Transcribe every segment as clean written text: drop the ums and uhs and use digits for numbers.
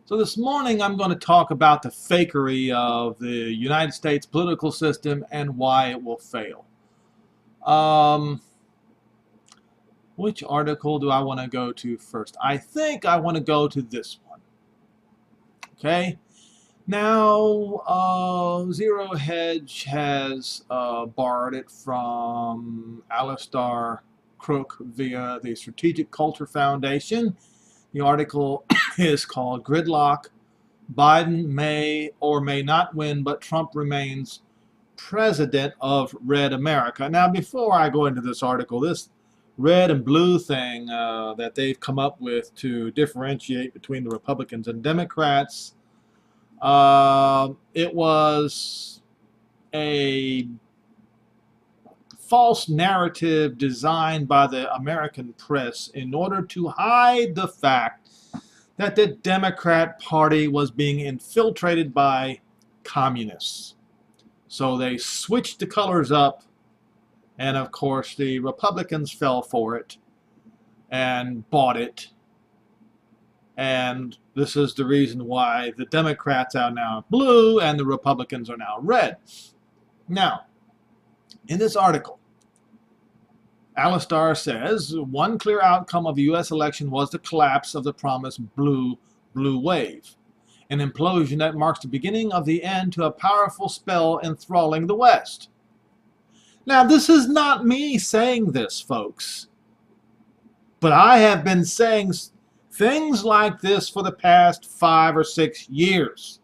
So this morning I'm going to talk about the fakery of the United States political system and why it will fail. Which article do I want to go to first? I think I want to go to this one. Okay. Now, Zero Hedge has borrowed it from Alistair Crook via the Strategic Culture Foundation. The article is called Gridlock. Biden may or may not win, but Trump remains president of Red America. Now, before I go into this article, this red and blue thing that they've come up with to differentiate between the Republicans and Democrats, it was a false narrative designed by the American press in order to hide the fact that the Democrat Party was being infiltrated by communists. So they switched the colors up, and of course the Republicans fell for it and bought it. And this is the reason why the Democrats are now blue and the Republicans are now red. Now, in this article, Alistair says, one clear outcome of the U.S. election was the collapse of the promised blue wave, an implosion that marks the beginning of the end to a powerful spell enthralling the West. Now, this is not me saying this, folks, but I have been saying things like this for the past 5 or 6 years,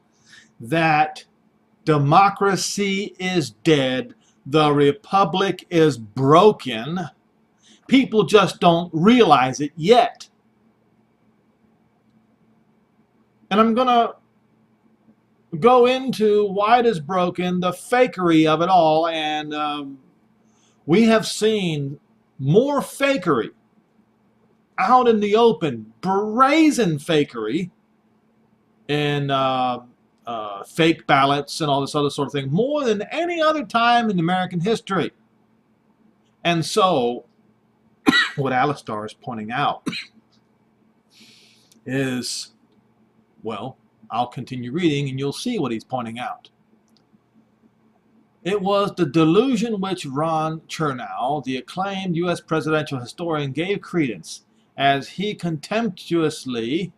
that democracy is dead, the republic is broken. People just don't realize it yet. And I'm going to go into why it is broken, the fakery of it all, and we have seen more fakery out in the open, brazen fakery in fake ballots and all this other sort of thing, more than any other time in American history. And so, what Alistair is pointing out is, well, I'll continue reading and you'll see what he's pointing out. It was the delusion which Ron Chernow, the acclaimed U.S. presidential historian, gave credence as he contemptuously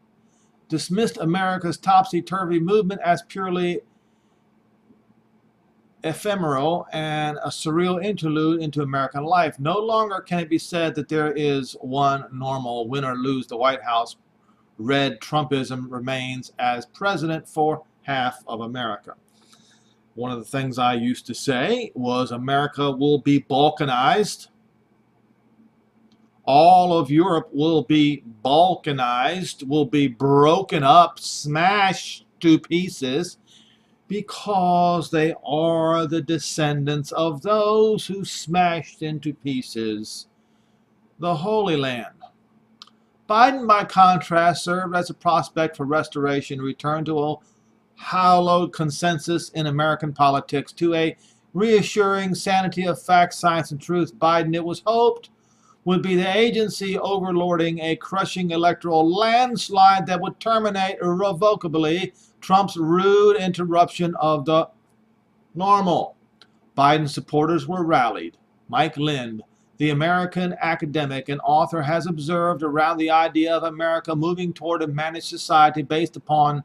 dismissed America's topsy-turvy movement as purely ephemeral and a surreal interlude into American life. No longer can it be said that there is one normal win or lose the White House. Red Trumpism remains as president for half of America. One of the things I used to say was America will be balkanized. All of Europe will be balkanized, will be broken up, smashed to pieces, because they are the descendants of those who smashed into pieces the Holy Land. Biden, by contrast, served as a prospect for restoration, return to a hallowed consensus in American politics, to a reassuring sanity of fact, science, and truth. Biden, it was hoped, would be the agency overlording a crushing electoral landslide that would terminate irrevocably Trump's rude interruption of the normal. Biden supporters were rallied. Mike Lind, the American academic and author, has observed around the idea of America moving toward a managed society based upon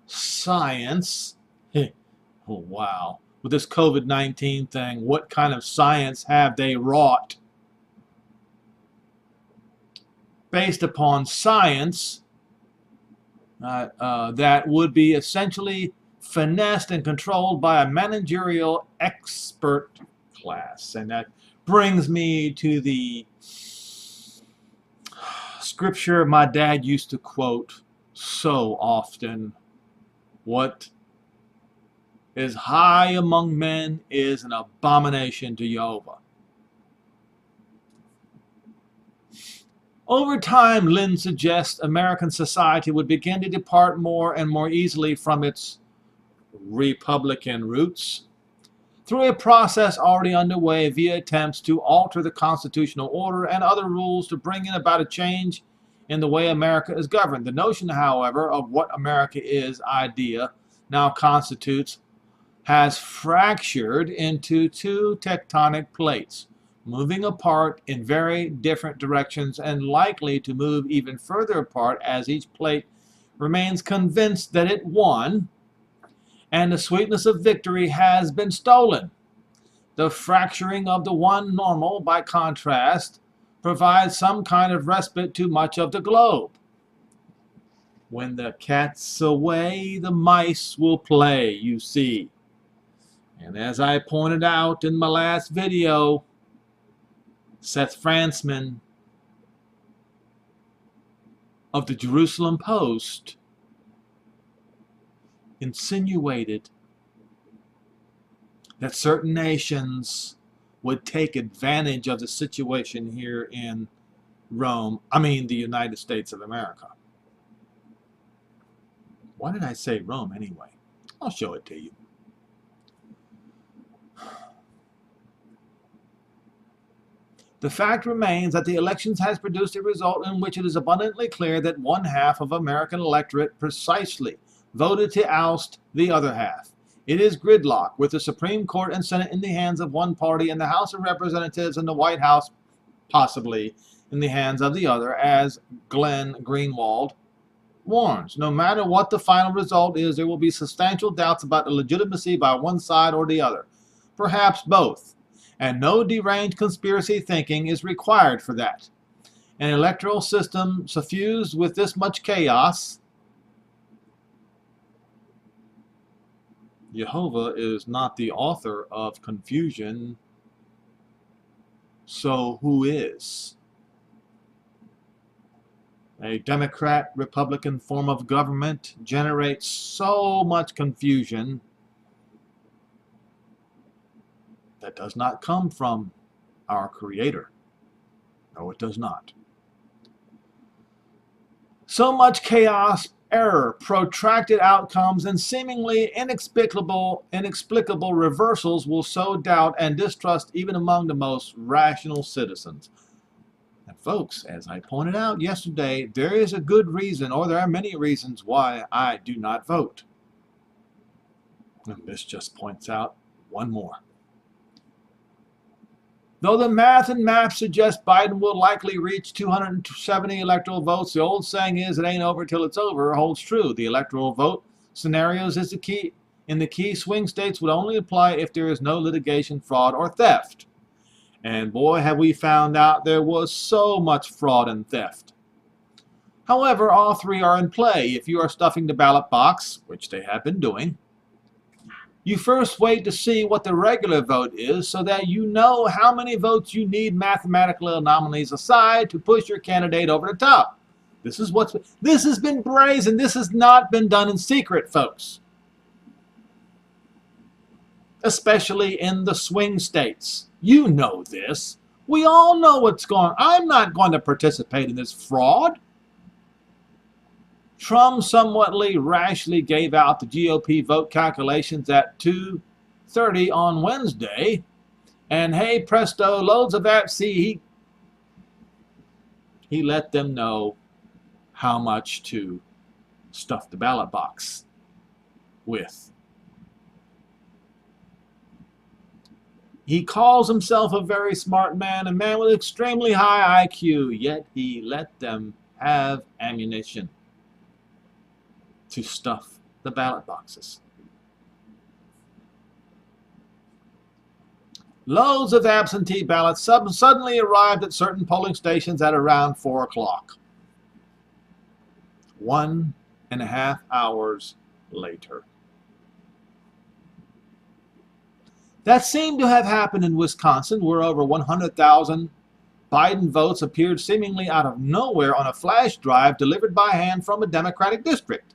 science. Oh, wow. With this COVID-19 thing, what kind of science have they wrought? Based upon science that would be essentially finessed and controlled by a managerial expert class. And that brings me to the scripture my dad used to quote so often. What is high among men is an abomination to Yehovah. Over time, Lynn suggests American society would begin to depart more and more easily from its Republican roots through a process already underway via attempts to alter the constitutional order and other rules to bring in about a change in the way America is governed. The notion, however, of what America is idea now constitutes has fractured into two tectonic plates, moving apart in very different directions and likely to move even further apart as each plate remains convinced that it won and the sweetness of victory has been stolen. The fracturing of the one normal, by contrast, provides some kind of respite to much of the globe. When the cat's away, the mice will play, you see. And as I pointed out in my last video, Seth Frantzman of the Jerusalem Post insinuated that certain nations would take advantage of the situation here in the United States of America. Why did I say Rome anyway? I'll show it to you. The fact remains that the elections has produced a result in which it is abundantly clear that one half of American electorate precisely voted to oust the other half. It is gridlock, with the Supreme Court and Senate in the hands of one party and the House of Representatives and the White House possibly in the hands of the other, as Glenn Greenwald warns. No matter what the final result is, there will be substantial doubts about the legitimacy by one side or the other, perhaps both, and no deranged conspiracy thinking is required for that. An electoral system suffused with this much chaos, Yehovah is not the author of confusion, so who is? A Democrat-Republican form of government generates so much confusion that does not come from our Creator. No, it does not. So much chaos, error, protracted outcomes, and seemingly inexplicable reversals will sow doubt and distrust even among the most rational citizens. And folks, as I pointed out yesterday, there is a good reason, or there are many reasons, why I do not vote. And this just points out one more. Though the math and maps suggest Biden will likely reach 270 electoral votes, the old saying is, it ain't over till it's over, holds true. The electoral vote scenarios is the key. In the key swing states would only apply if there is no litigation, fraud, or theft. And boy, have we found out there was so much fraud and theft. However, all three are in play. If you are stuffing the ballot box, which they have been doing, you first wait to see what the regular vote is so that you know how many votes you need, mathematical anomalies aside, to push your candidate over the top. This has been brazen. This has not been done in secret, folks. Especially in the swing states. You know this. We all know what's going on. I'm not going to participate in this fraud. Trump somewhatly rashly gave out the GOP vote calculations at 2:30 on Wednesday, and hey presto, loads of that. See, he let them know how much to stuff the ballot box with. He calls himself a very smart man, a man with extremely high IQ, yet he let them have ammunition to stuff the ballot boxes. Loads of absentee ballots suddenly arrived at certain polling stations at around 4 o'clock. 1.5 hours later. That seemed to have happened in Wisconsin, where over 100,000 Biden votes appeared seemingly out of nowhere on a flash drive delivered by hand from a Democratic district.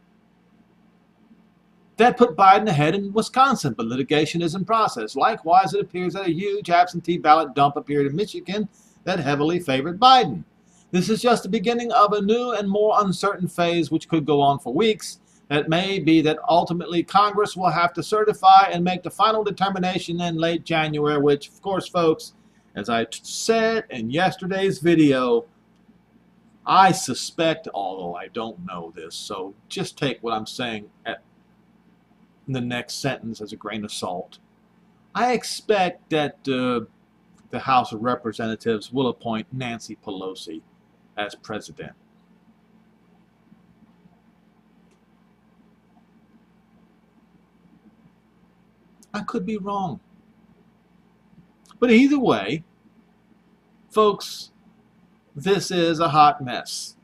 That put Biden ahead in Wisconsin, but litigation is in process. Likewise, it appears that a huge absentee ballot dump appeared in Michigan that heavily favored Biden. This is just the beginning of a new and more uncertain phase which could go on for weeks. It may be that ultimately Congress will have to certify and make the final determination in late January, which, of course, folks, as I said in yesterday's video, I suspect, although I don't know this, so just take what I'm saying at the next sentence as a grain of salt. I expect that the House of Representatives will appoint Nancy Pelosi as president. I could be wrong. But either way, folks, this is a hot mess.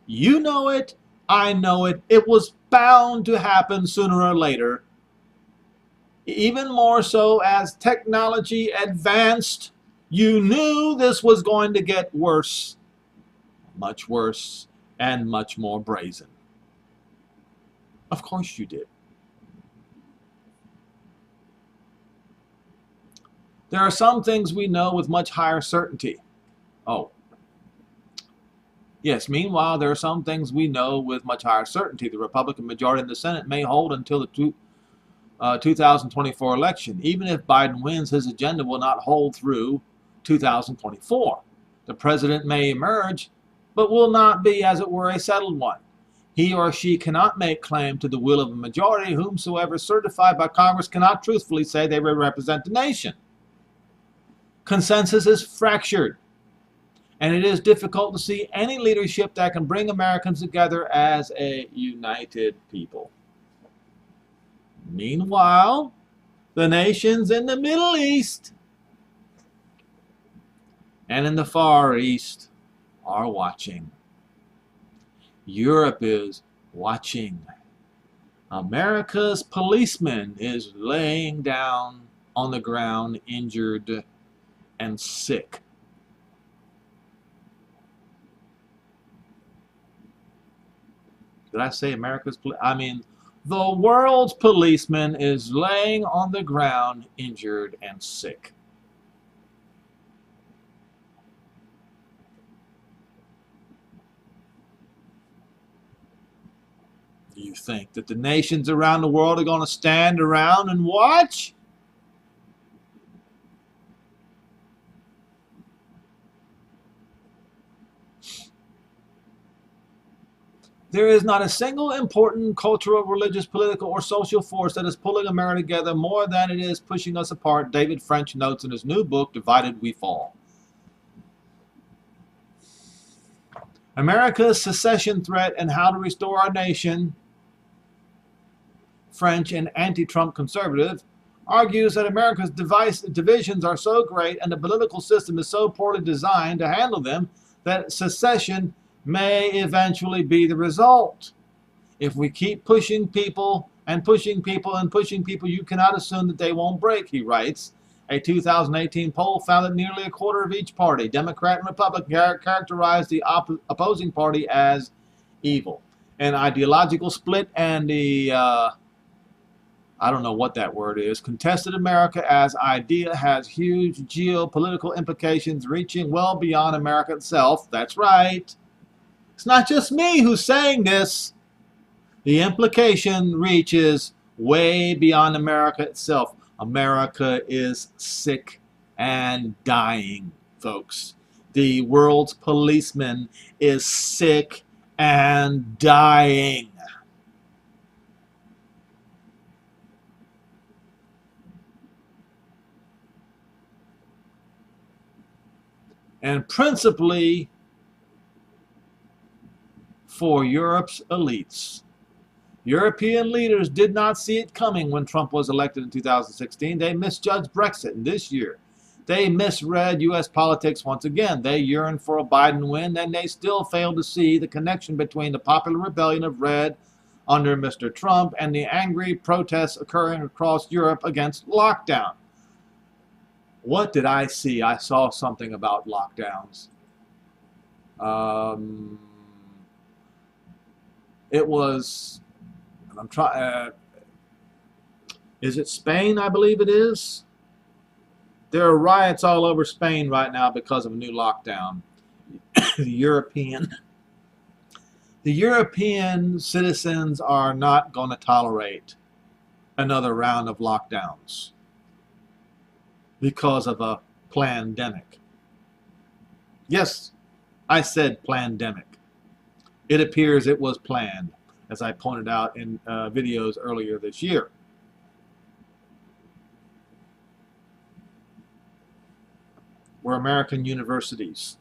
You know it. I know it. It was bound to happen sooner or later. Even more so as technology advanced, you knew this was going to get worse, much worse, and much more brazen. Of course you did. There are some things we know with much higher certainty. Oh, yes, meanwhile, there are some things we know with much higher certainty. The Republican majority in the Senate may hold until the 2024 election. Even if Biden wins, his agenda will not hold through 2024. The president may emerge, but will not be, as it were, a settled one. He or she cannot make claim to the will of a majority. Whomsoever certified by Congress cannot truthfully say they will represent the nation. Consensus is fractured, and it is difficult to see any leadership that can bring Americans together as a united people. Meanwhile, the nations in the Middle East and in the Far East are watching. Europe is watching. America's policeman is laying down on the ground, injured and sick. Did I say America's the world's policeman is laying on the ground, injured and sick. Do you think that the nations around the world are going to stand around and watch? There is not a single important cultural, religious, political, or social force that is pulling America together more than it is pushing us apart, David French notes in his new book, Divided We Fall. America's secession threat and how to restore our nation, French, an anti-Trump conservative, argues that America's divisions are so great and the political system is so poorly designed to handle them that secession may eventually be the result. If we keep pushing people and pushing people and pushing people, you cannot assume that they won't break, he writes. A 2018 poll found that nearly a quarter of each party, Democrat and Republican, characterized the opposing party as evil. An ideological split and the, I don't know what that word is, contested America as idea has huge geopolitical implications reaching well beyond America itself. That's right. It's not just me who's saying this. The implication reaches way beyond America itself. America is sick and dying, folks. The world's policeman is sick and dying. And principally for Europe's elites. European leaders did not see it coming when Trump was elected in 2016. They misjudged Brexit, and this year they misread U.S. politics once again. They yearned for a Biden win, and they still failed to see the connection between the popular rebellion of red under Mr. Trump and the angry protests occurring across Europe against lockdown. What did I see? I saw something about lockdowns. It was, I'm trying, is it Spain? I believe it is. There are riots all over Spain right now because of a new lockdown. The European citizens are not going to tolerate another round of lockdowns because of a pandemic. Yes, I said pandemic. It appears it was planned, as I pointed out in videos earlier this year. Were American universities.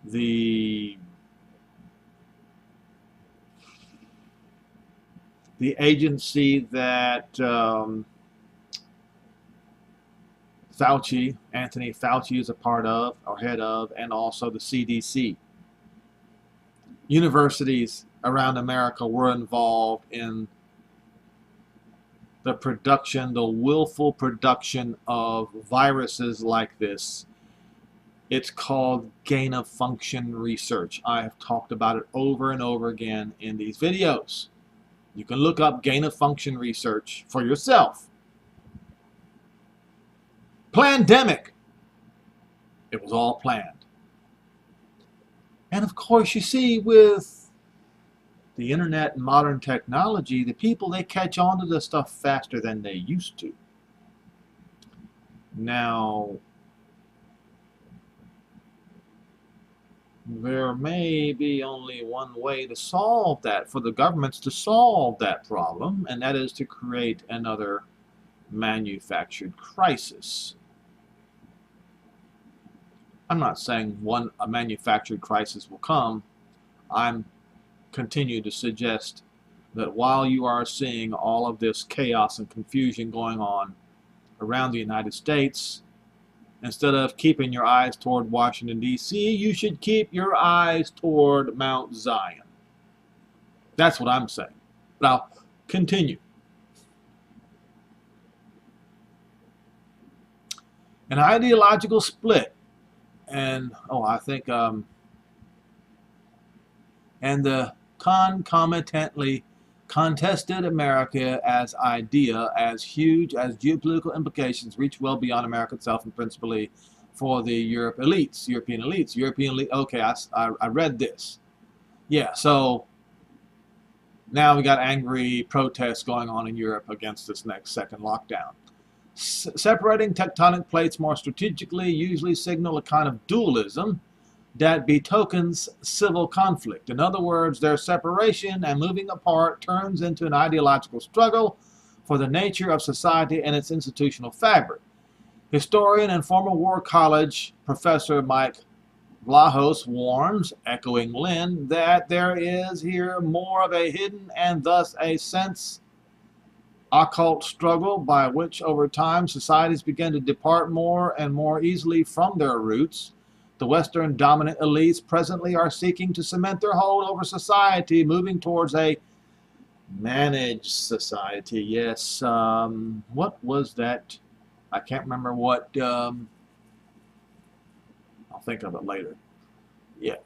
The agency that Anthony Fauci is a part of, or head of, and also the CDC. Universities around America were involved in the production, the willful production of viruses like this. It's called gain-of-function research. I have talked about it over and over again in these videos. You can look up gain-of-function research for yourself. Plandemic. It was all planned. And of course, you see, with the internet and modern technology, the people, they catch on to this stuff faster than they used to. Now, there may be only one way to solve that, for the governments to solve that problem, and that is to create another manufactured crisis. I'm not saying a manufactured crisis will come. I'm continue to suggest that while you are seeing all of this chaos and confusion going on around the United States, instead of keeping your eyes toward Washington, D.C., you should keep your eyes toward Mount Zion. That's what I'm saying. But I'll continue. An ideological split, and I think, and the concomitantly contested America as idea, as huge as geopolitical implications, reach well beyond America itself, and principally for the European elites. Okay, I read this. Yeah, so now we got angry protests going on in Europe against this next second lockdown. Separating tectonic plates more strategically usually signal a kind of dualism that betokens civil conflict. In other words, their separation and moving apart turns into an ideological struggle for the nature of society and its institutional fabric. Historian and former War College professor Mike Vlahos warns, echoing Lynn, that there is here more of a hidden and thus a sense occult struggle by which over time societies begin to depart more and more easily from their roots. The Western dominant elites presently are seeking to cement their hold over society, moving towards a managed society. Yes, what was that? I can't remember what, I'll think of it later. Yeah,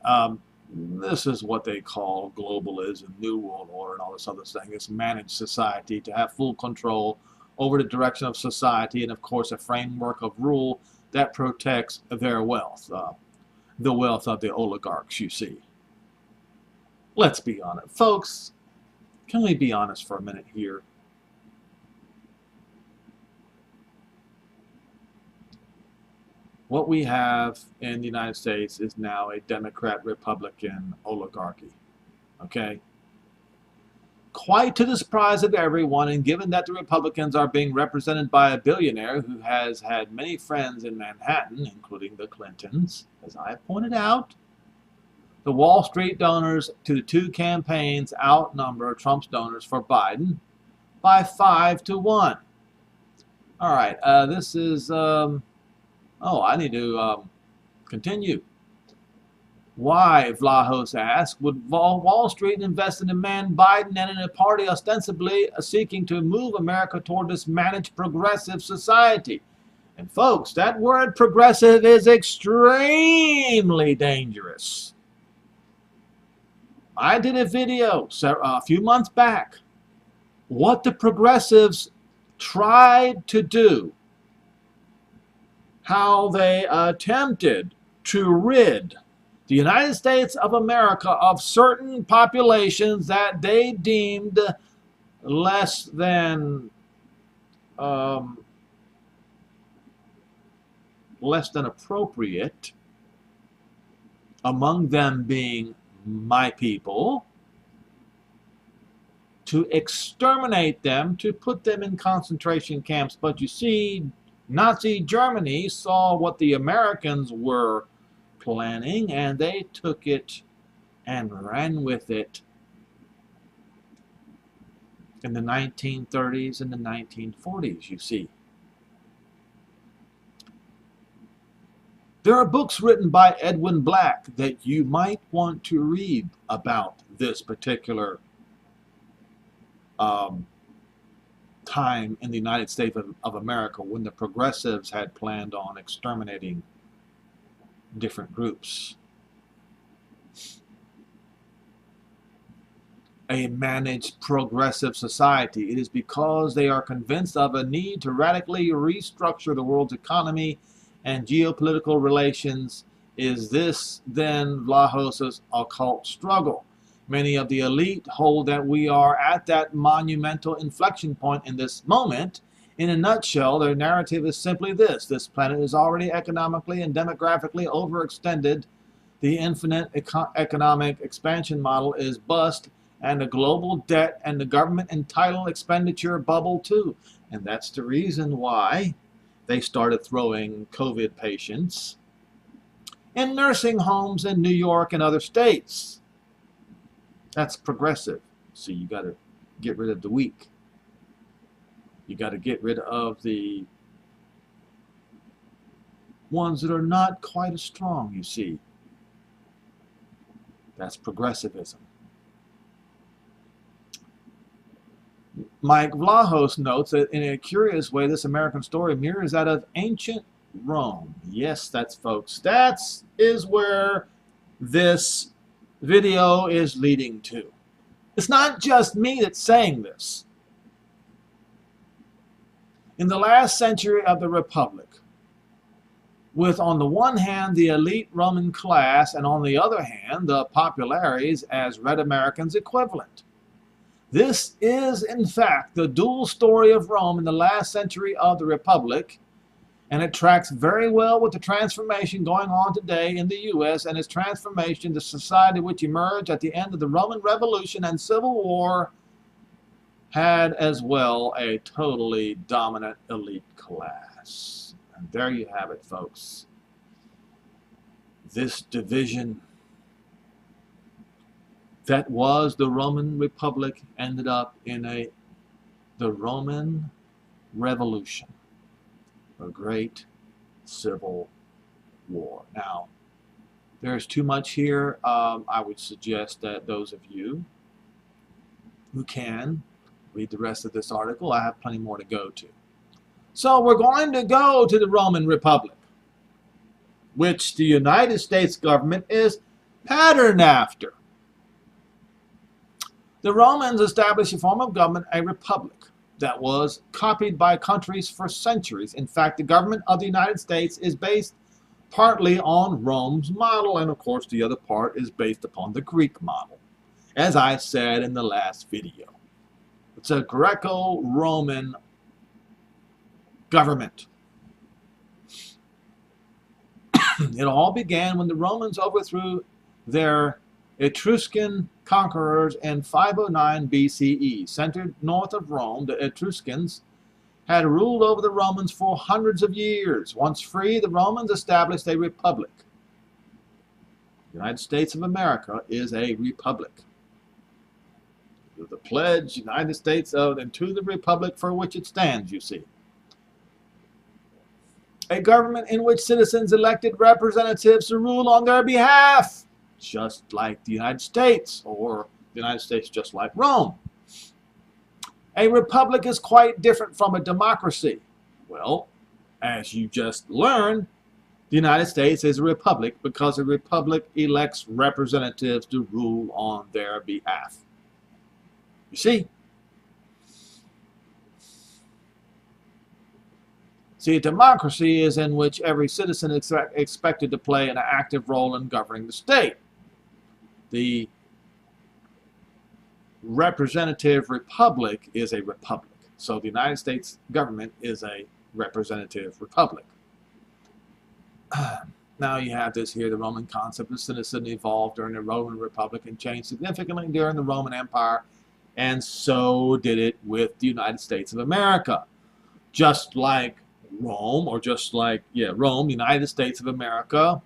this is what they call globalism, New World Order, and all this other thing. It's managed society, to have full control over the direction of society, and of course a framework of rule that protects their wealth, the wealth of the oligarchs, you see. Let's be honest. Folks, can we be honest for a minute here? What we have in the United States is now a Democrat-Republican oligarchy. Okay? Quite to the surprise of everyone, and given that the Republicans are being represented by a billionaire who has had many friends in Manhattan, including the Clintons, as I have pointed out, the Wall Street donors to the two campaigns outnumber Trump's donors for Biden by 5-1. All right, this is... I need to continue. Why, Vlahos asked, would Wall Street invest in a man Biden and in a party ostensibly seeking to move America toward this managed progressive society? And folks, that word progressive is extremely dangerous. I did a video a few months back. What the progressives tried to do, how they attempted to rid the United States of America of certain populations that they deemed less than appropriate, among them being my people, to exterminate them, to put them in concentration camps. But you see, Nazi Germany saw what the Americans were planning, and they took it and ran with it in the 1930s and the 1940s, you see. There are books written by Edwin Black that you might want to read about this particular time in the United States of America when the progressives had planned on exterminating different groups. A managed progressive society. It is because they are convinced of a need to radically restructure the world's economy and geopolitical relations. Is this then Vlahos's occult struggle? Many of the elite hold that we are at that monumental inflection point in this moment. In a nutshell, their narrative is simply this: this planet is already economically and demographically overextended. The infinite economic expansion model is bust, and the global debt and the government entitled expenditure bubble too. And that's the reason why they started throwing COVID patients in nursing homes in New York and other states. That's progressive. So you got to get rid of the weak. You got to get rid of the ones that are not quite as strong, you see. That's progressivism. Mike Vlahos notes that in a curious way, this American story mirrors that of ancient Rome. Yes, folks. That is where this video is leading to. It's not just me that's saying this. In the last century of the Republic, with on the one hand the elite Roman class and on the other hand the populares as red Americans equivalent. This is, in fact, the dual story of Rome in the last century of the Republic, and it tracks very well with the transformation going on today in the U.S. and its transformation to society which emerged at the end of the Roman Revolution and Civil War had as well a totally dominant elite class. And there you have it, folks. This division that was the Roman Republic ended up in the Roman Revolution, a great civil war. Now, there's too much here. I would suggest that those of you who can read the rest of this article. I have plenty more to go to. So we're going to go to the Roman Republic, which the United States government is patterned after. The Romans established a form of government, a republic, that was copied by countries for centuries. In fact, the government of the United States is based partly on Rome's model, and of course the other part is based upon the Greek model, as I said in the last video. It's a Greco-Roman government. It all began when the Romans overthrew their Etruscan conquerors in 509 BCE. Centered north of Rome, the Etruscans had ruled over the Romans for hundreds of years. Once free, the Romans established a republic. The United States of America is a republic. The pledge, United States of, and to the republic for which it stands, you see. A government in which citizens elected representatives to rule on their behalf, just like the United States, or the United States just like Rome. A republic is quite different from a democracy. Well, as you just learned, the United States is a republic because a republic elects representatives to rule on their behalf. You see? See, democracy is in which every citizen is expected to play an active role in governing the state. The representative republic is a republic. So the United States government is a representative republic. Now you have this here, the Roman concept of citizen evolved during the Roman Republic and changed significantly during the Roman Empire, and so did it with the United States of America. Just like Rome, or just like, Rome, United States of America,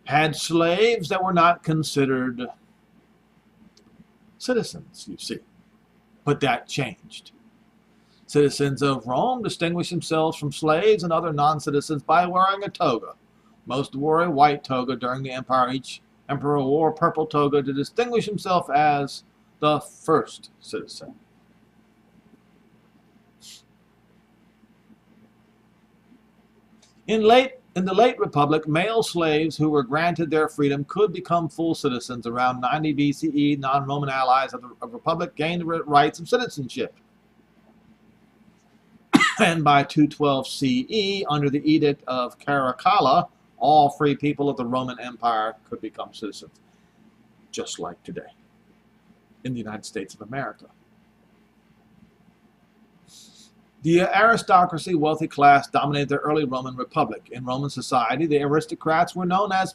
had slaves that were not considered citizens, you see. But that changed. Citizens of Rome distinguished themselves from slaves and other non-citizens by wearing a toga. Most wore a white toga during the empire. Each emperor wore a purple toga to distinguish himself as the first citizen. In the late Republic, male slaves who were granted their freedom could become full citizens. Around 90 BCE, non-Roman allies of the Republic gained rights of citizenship. And by 212 CE, under the Edict of Caracalla, all free people of the Roman Empire could become citizens, just like today in the United States of America. The aristocracy, wealthy class, dominated the early Roman Republic. In Roman society, the aristocrats were known as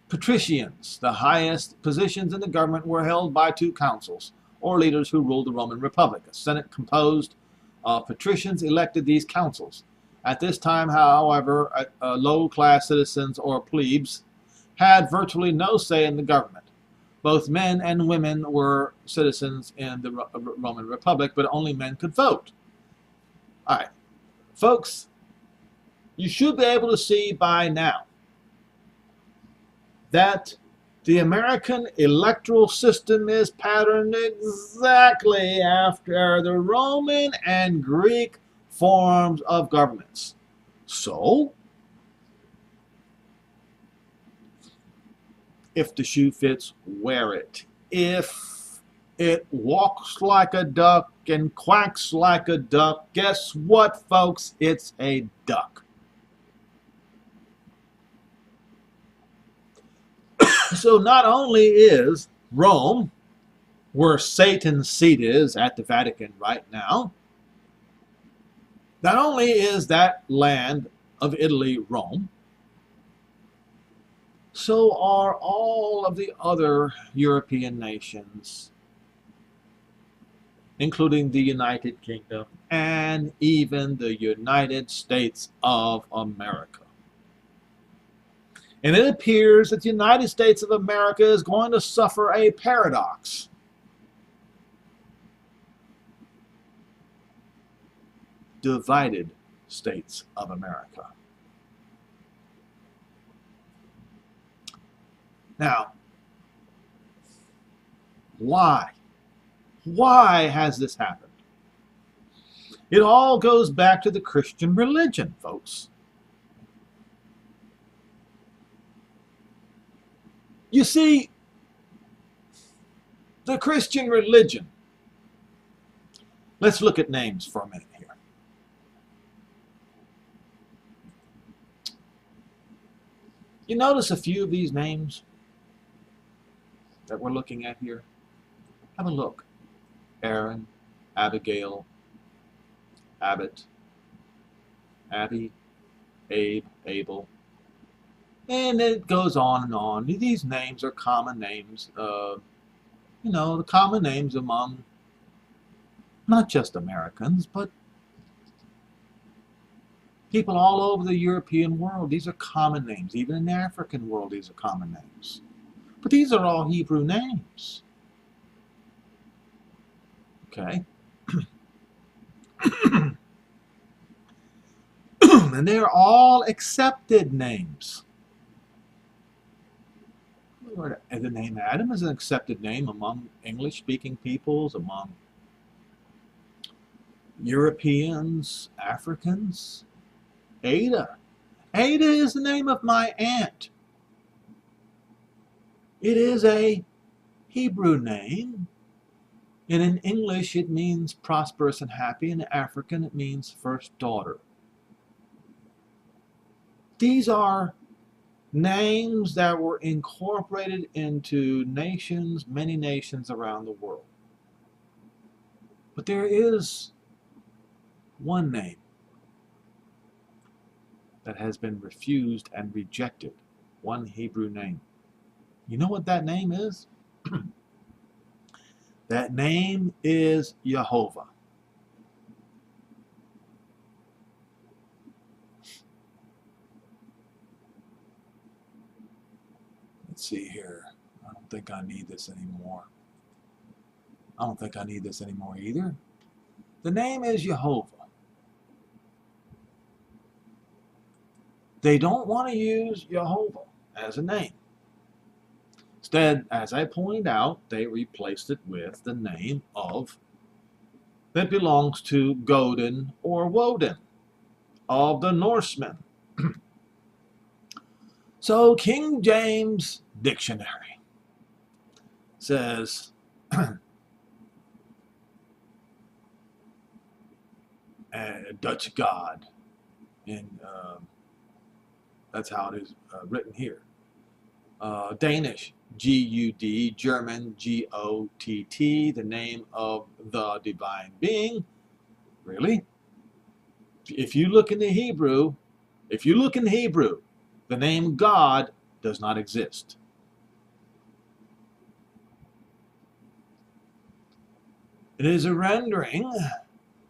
patricians. The highest positions in the government were held by two consuls, or leaders who ruled the Roman Republic. A senate composed of patricians elected these consuls. At this time, however, low-class citizens or plebes had virtually no say in the government. Both men and women were citizens in the Roman Republic, but only men could vote. All right, folks, you should be able to see by now that the American electoral system is patterned exactly after the Roman and Greek forms of governments. So, if the shoe fits, wear it. If it walks like a duck and quacks like a duck, guess what, folks? It's a duck. So not only is Rome, where Satan's seat is at the Vatican right now, not only is that land of Italy Rome, so are all of the other European nations, including the United Kingdom and even the United States of America. And it appears that the United States of America is going to suffer a paradox. Divided States of America. Now, why? Why has this happened? It all goes back to the Christian religion, folks. You see, the Christian religion, let's look at names for a minute here. You notice a few of these names that we're looking at here? Have a look. Aaron, Abigail, Abbott, Abby, Abe, Abel. And it goes on and on. These names are common names, the common names among not just Americans, but people all over the European world. These are common names. Even in the African world, these are common names. But these are all Hebrew names. Okay? And they are all accepted names. The name Adam is an accepted name among English-speaking peoples, among Europeans, Africans. Ada. Ada is the name of my aunt. It is a Hebrew name. And in English, it means prosperous and happy. In African, it means first daughter. These are names that were incorporated into nations, many nations around the world. But there is one name that has been refused and rejected. One Hebrew name. You know what that name is? That name is Yehovah. Let's see here. I don't think I need this anymore. I don't think I need this anymore either. The name is Yehovah. They don't want to use Yehovah as a name. Instead, as I pointed out, they replaced it with the name of that belongs to Godin or Woden of the Norsemen. So King James Dictionary says Dutch God, and that's how it is written here. Danish, G-U-D, German, G-O-T-T, the name of the divine being. Really? If you look in the Hebrew, the name God does not exist. It is a rendering.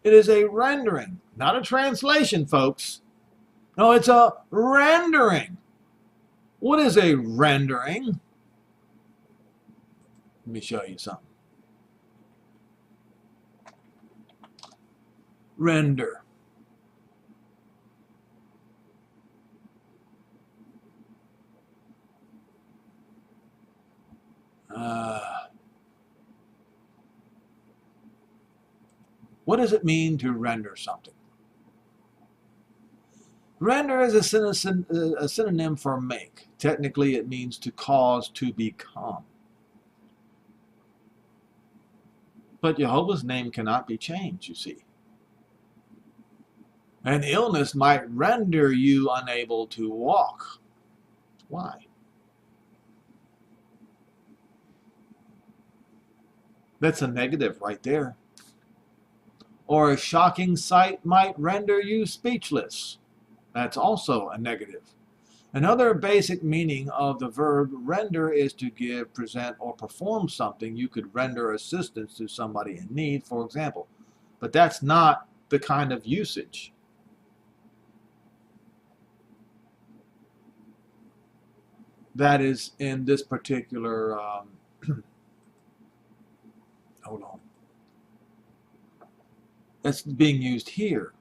It is a rendering, not a translation, folks. No, it's a rendering. What is a rendering? Let me show you something. Render. What does it mean to render something? Render is a synonym for make. Technically, it means to cause to become. But Jehovah's name cannot be changed, you see. An illness might render you unable to walk. Why? That's a negative right there. Or a shocking sight might render you speechless. That's also a negative. Another basic meaning of the verb render is to give, present, or perform something. You could render assistance to somebody in need, for example. But that's not the kind of usage. That is in this particular, hold on. That's being used here.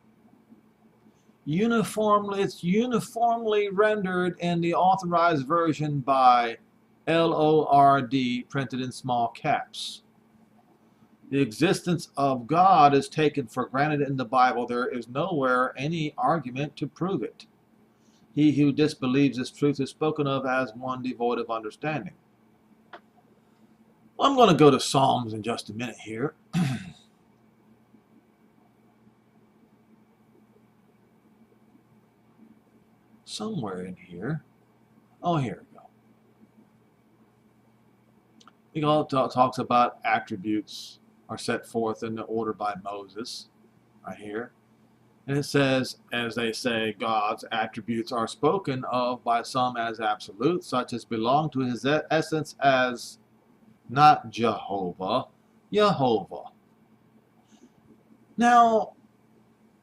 It's uniformly rendered in the authorized version by L-O-R-D, printed in small caps. The existence of God is taken for granted in the Bible. There is nowhere any argument to prove it. He who disbelieves this truth is spoken of as one devoid of understanding. Well, I'm going to go to Psalms in just a minute here. Somewhere in here. Oh, here we go. It all talks about attributes are set forth in the order by Moses, right here. And it says, as they say, God's attributes are spoken of by some as absolute, such as belong to his essence as not Jehovah, Yehovah. Now,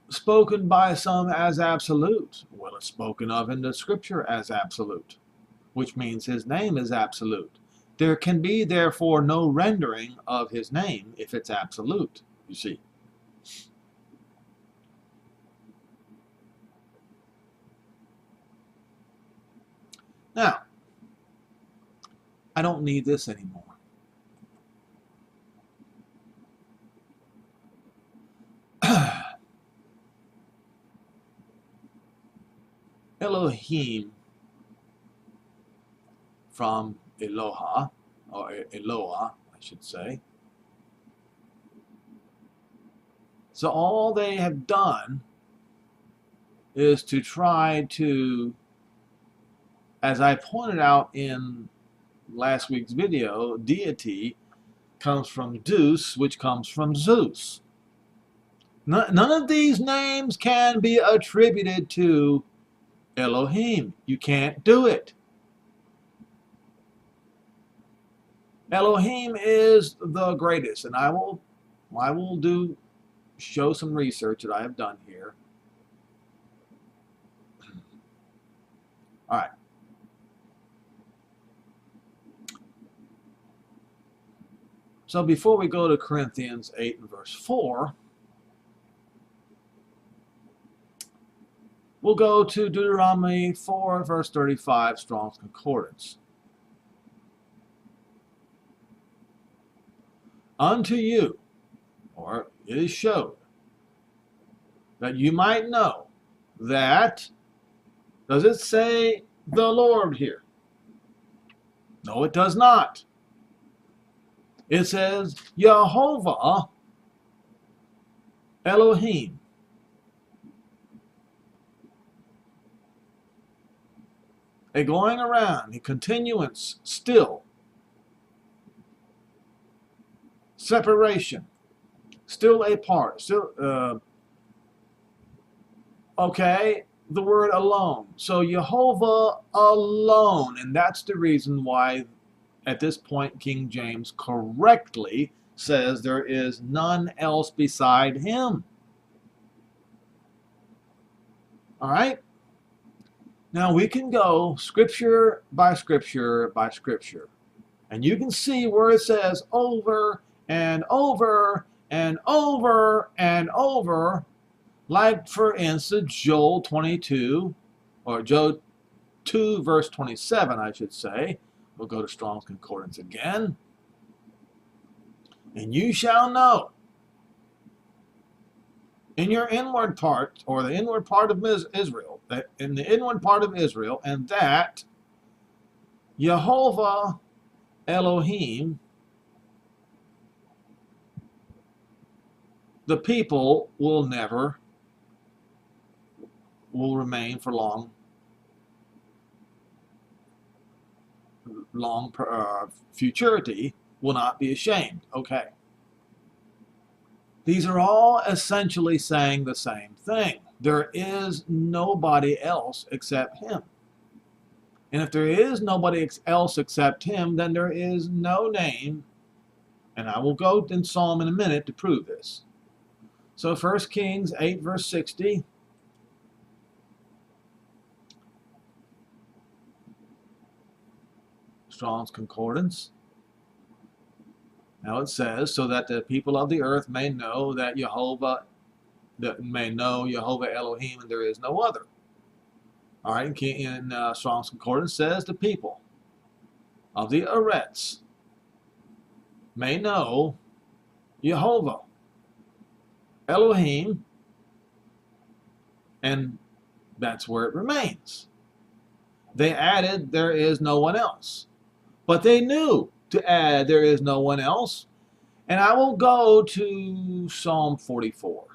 spoken by some as absolute. Well, it's spoken of in the scripture as absolute, which means his name is absolute. There can be, therefore, no rendering of his name if it's absolute, you see. Now, I don't need this anymore. Elohim from Eloha, or Eloah, I should say. So all they have done is to try to, as I pointed out in last week's video, deity comes from Deus, which comes from Zeus. None of these names can be attributed to Elohim. You can't do it. Elohim is the greatest, and I will show some research that I have done here. All right. So before we go to Corinthians 8 and verse 4, we'll go to Deuteronomy 4 verse 35, Strong's Concordance. Unto you, or it is showed, that you might know that, does it say the Lord here? No, it does not. It says Yehovah Elohim. A going around, a continuance, still. Separation, still a part, still, okay, the word alone. So Yehovah alone, and that's the reason why at this point King James correctly says there is none else beside him. All right? Now we can go scripture by scripture by scripture, and you can see where it says over and over and over and over, like for instance Joel 22, or Joel 2 verse 27 I should say. We'll go to Strong's Concordance again. And you shall know in your inward part, or the inward part of Israel, in the inward part of Israel, and that Yehovah Elohim, the people will remain for long futurity, will not be ashamed. Okay. These are all essentially saying the same thing. There is nobody else except him. And if there is nobody else except him, then there is no name. And I will go in Psalm in a minute to prove this. So 1 Kings 8 verse 60. Strong's Concordance. Now it says, so that the people of the earth may know that Yehovah Elohim, and there is no other. All right, in Strong's Concordance says the people of the Eretz may know Yehovah Elohim, and that's where it remains. They added, there is no one else. But they knew to add, there is no one else. And I will go to Psalm 44.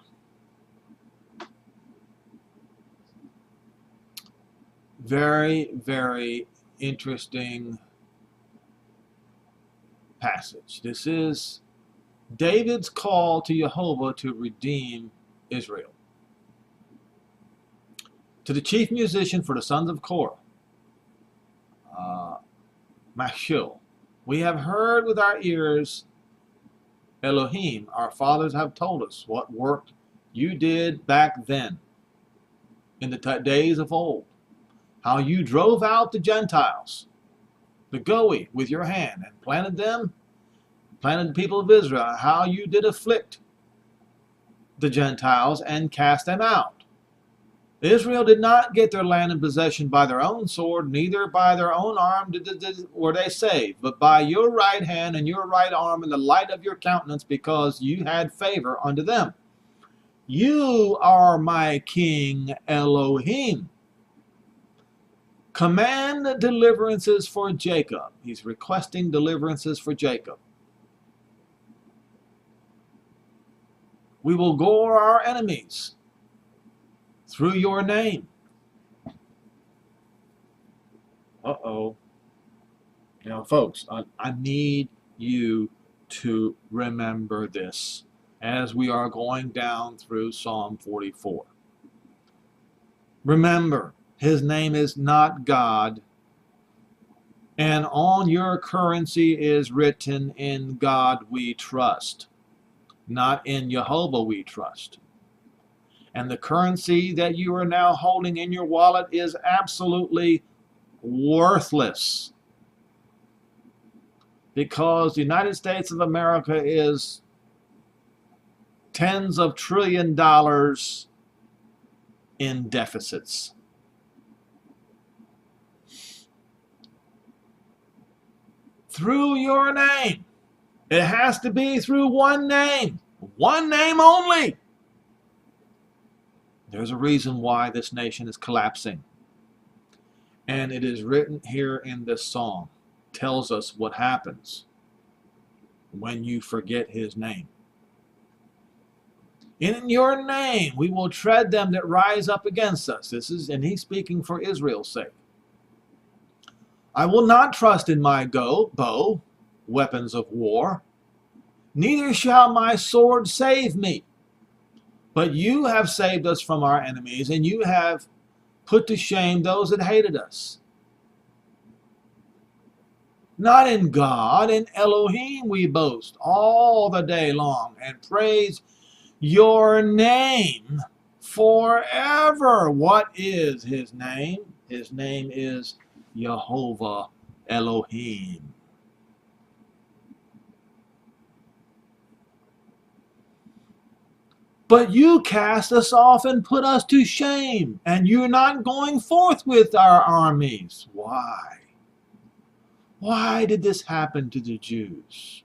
Very, very interesting passage. This is David's call to Yehovah to redeem Israel. To the chief musician for the sons of Korah, Machil, we have heard with our ears, Elohim, our fathers have told us what work you did back then, in the days of old, how you drove out the Gentiles, the Goy, with your hand, and planted the people of Israel, how you did afflict the Gentiles and cast them out. Israel did not get their land in possession by their own sword, neither by their own arm were they saved, but by your right hand and your right arm and the light of your countenance, because you had favor unto them. You are my King Elohim. Command deliverances for Jacob. He's requesting deliverances for Jacob. We will gore our enemies through your name. Uh-oh. You know, folks, I need you to remember this as we are going down through Psalm 44. Remember, His name is not God. And on your currency is written, in God we trust, not in Jehovah we trust. And the currency that you are now holding in your wallet is absolutely worthless, because the United States of America is tens of trillion dollars in deficits. Through your name. It has to be through one name only. There's a reason why this nation is collapsing. And it is written here in this song. Tells us what happens when you forget his name. In your name we will tread them that rise up against us. And he's speaking for Israel's sake. I will not trust in my bow, weapons of war, neither shall my sword save me. But you have saved us from our enemies, and you have put to shame those that hated us. Not in God, in Elohim we boast all the day long, and praise your name forever. What is his name? His name is Yehovah Elohim. But you cast us off and put us to shame, and you're not going forth with our armies. Why? Why did this happen to the Jews?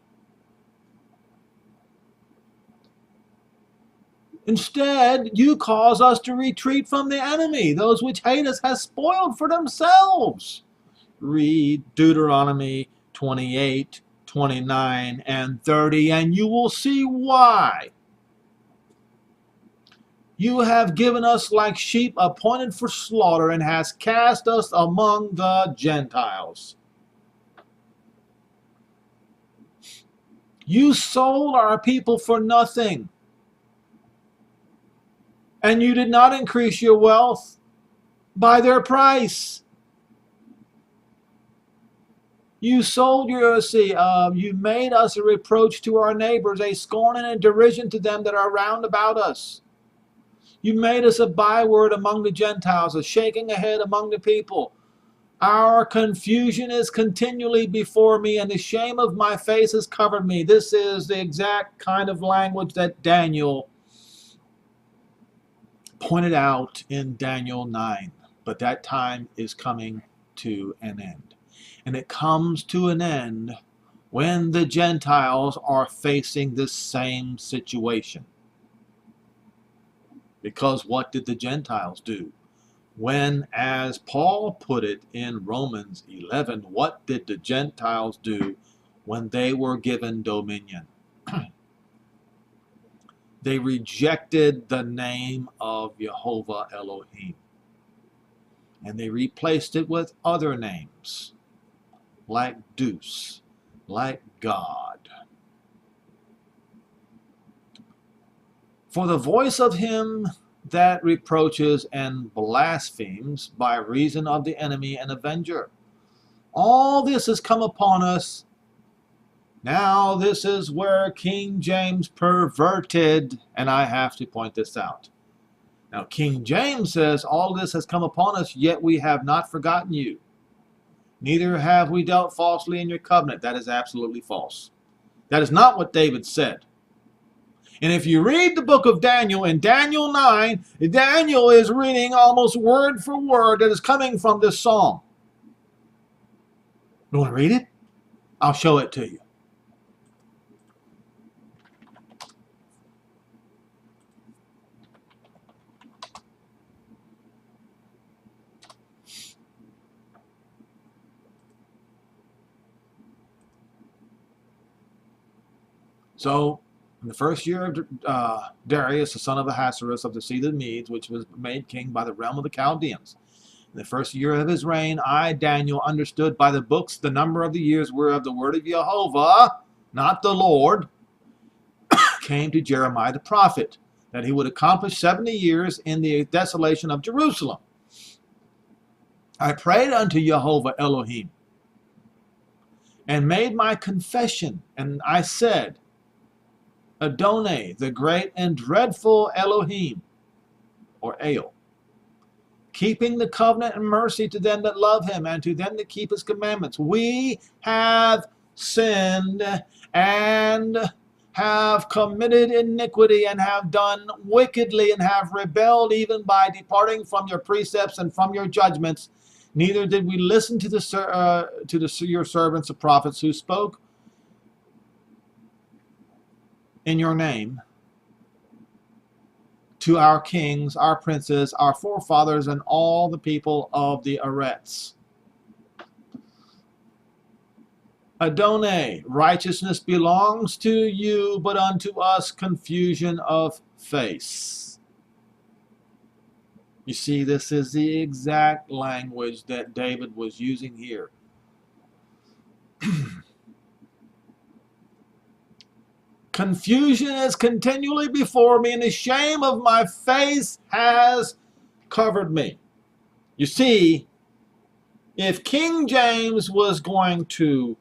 Instead, you cause us to retreat from the enemy. Those which hate us have spoiled for themselves. Read Deuteronomy 28, 29, and 30, and you will see why. You have given us like sheep appointed for slaughter, and has cast us among the Gentiles. You sold our people for nothing, and you did not increase your wealth by their price. You sold you made us a reproach to our neighbors, a scorn and a derision to them that are round about us. You made us a byword among the Gentiles, a shaking ahead among the people. Our confusion is continually before me, and the shame of my face has covered me. This is the exact kind of language that Daniel pointed out in Daniel 9. But that time is coming to an end. And it comes to an end when the Gentiles are facing this same situation. Because what did the Gentiles do? When, as Paul put it in Romans 11, what did the Gentiles do when they were given dominion? They rejected the name of Yehovah Elohim. And they replaced it with other names, like Deus, like God. For the voice of him that reproaches and blasphemes by reason of the enemy and avenger. All this has come upon us. Now this is where King James perverted, and I have to point this out. Now King James says, all this has come upon us, yet we have not forgotten you. Neither have we dealt falsely in your covenant. That is absolutely false. That is not what David said. And if you read the book of Daniel, in Daniel 9, Daniel is reading almost word for word that is coming from this psalm. You want to read it? I'll show it to you. So, in the first year of Darius, the son of Ahasuerus of the seed of the Medes, which was made king by the realm of the Chaldeans. In the first year of his reign, I, Daniel, understood by the books the number of the years whereof the word of Jehovah, not the Lord, came to Jeremiah the prophet, that he would accomplish 70 years in the desolation of Jerusalem. I prayed unto Jehovah Elohim, and made my confession, and I said, Adonai, the great and dreadful Elohim, or El, keeping the covenant and mercy to them that love him, and to them that keep his commandments. We have sinned and have committed iniquity and have done wickedly and have rebelled even by departing from your precepts and from your judgments. Neither did we listen to your servants, the prophets, who spoke in your name to our kings, our princes, our forefathers, and all the people of the Eretz. Adonai, righteousness belongs to you, but unto us confusion of face. You see, this is the exact language that David was using here. Confusion is continually before me, and the shame of my face has covered me. You see, if King James was going to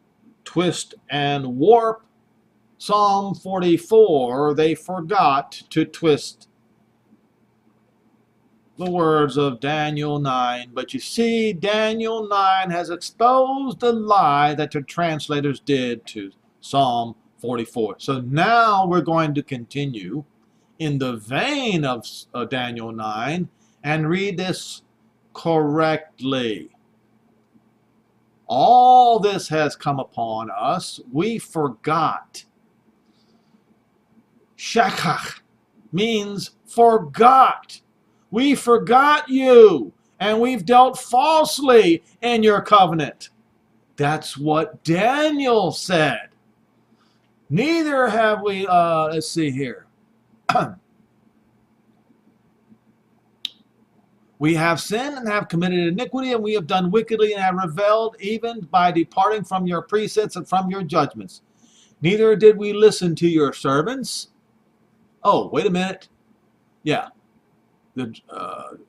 twist and warp Psalm 44, they forgot to twist the words of Daniel 9. But you see, Daniel 9 has exposed the lie that the translators did to Psalm 44. So now we're going to continue in the vein of Daniel 9 and read this correctly. All this has come upon us. We forgot. Shakach means forgot. We forgot you, and we've dealt falsely in your covenant. That's what Daniel said. Neither have we, let's see here. We have sinned and have committed iniquity, and we have done wickedly and have rebelled, even by departing from your precepts and from your judgments. Neither did we listen to your servants. Oh, wait a minute. Yeah. The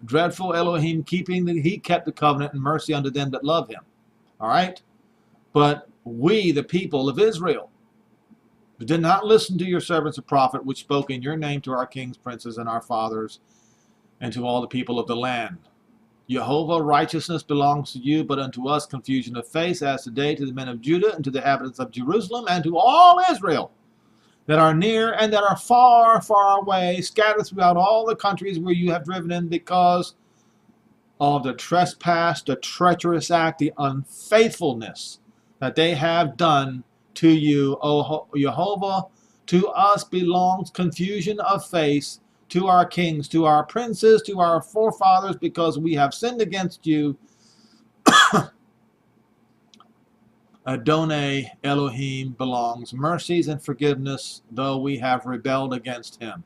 dreadful Elohim, he kept the covenant and mercy unto them that love him. All right? But we, the people of Israel, did not listen to your servants, the prophet, which spoke in your name to our kings, princes, and our fathers, and to all the people of the land. Jehovah, righteousness belongs to you, but unto us confusion of face, as today to the men of Judah, and to the inhabitants of Jerusalem, and to all Israel that are near and that are far, far away, scattered throughout all the countries where you have driven in, because of the trespass, the treacherous act, the unfaithfulness that they have done to you, O Jehovah. To us belongs confusion of face, to our kings, to our princes, to our forefathers, because we have sinned against you. Adonai Elohim belongs mercies and forgiveness, though we have rebelled against him.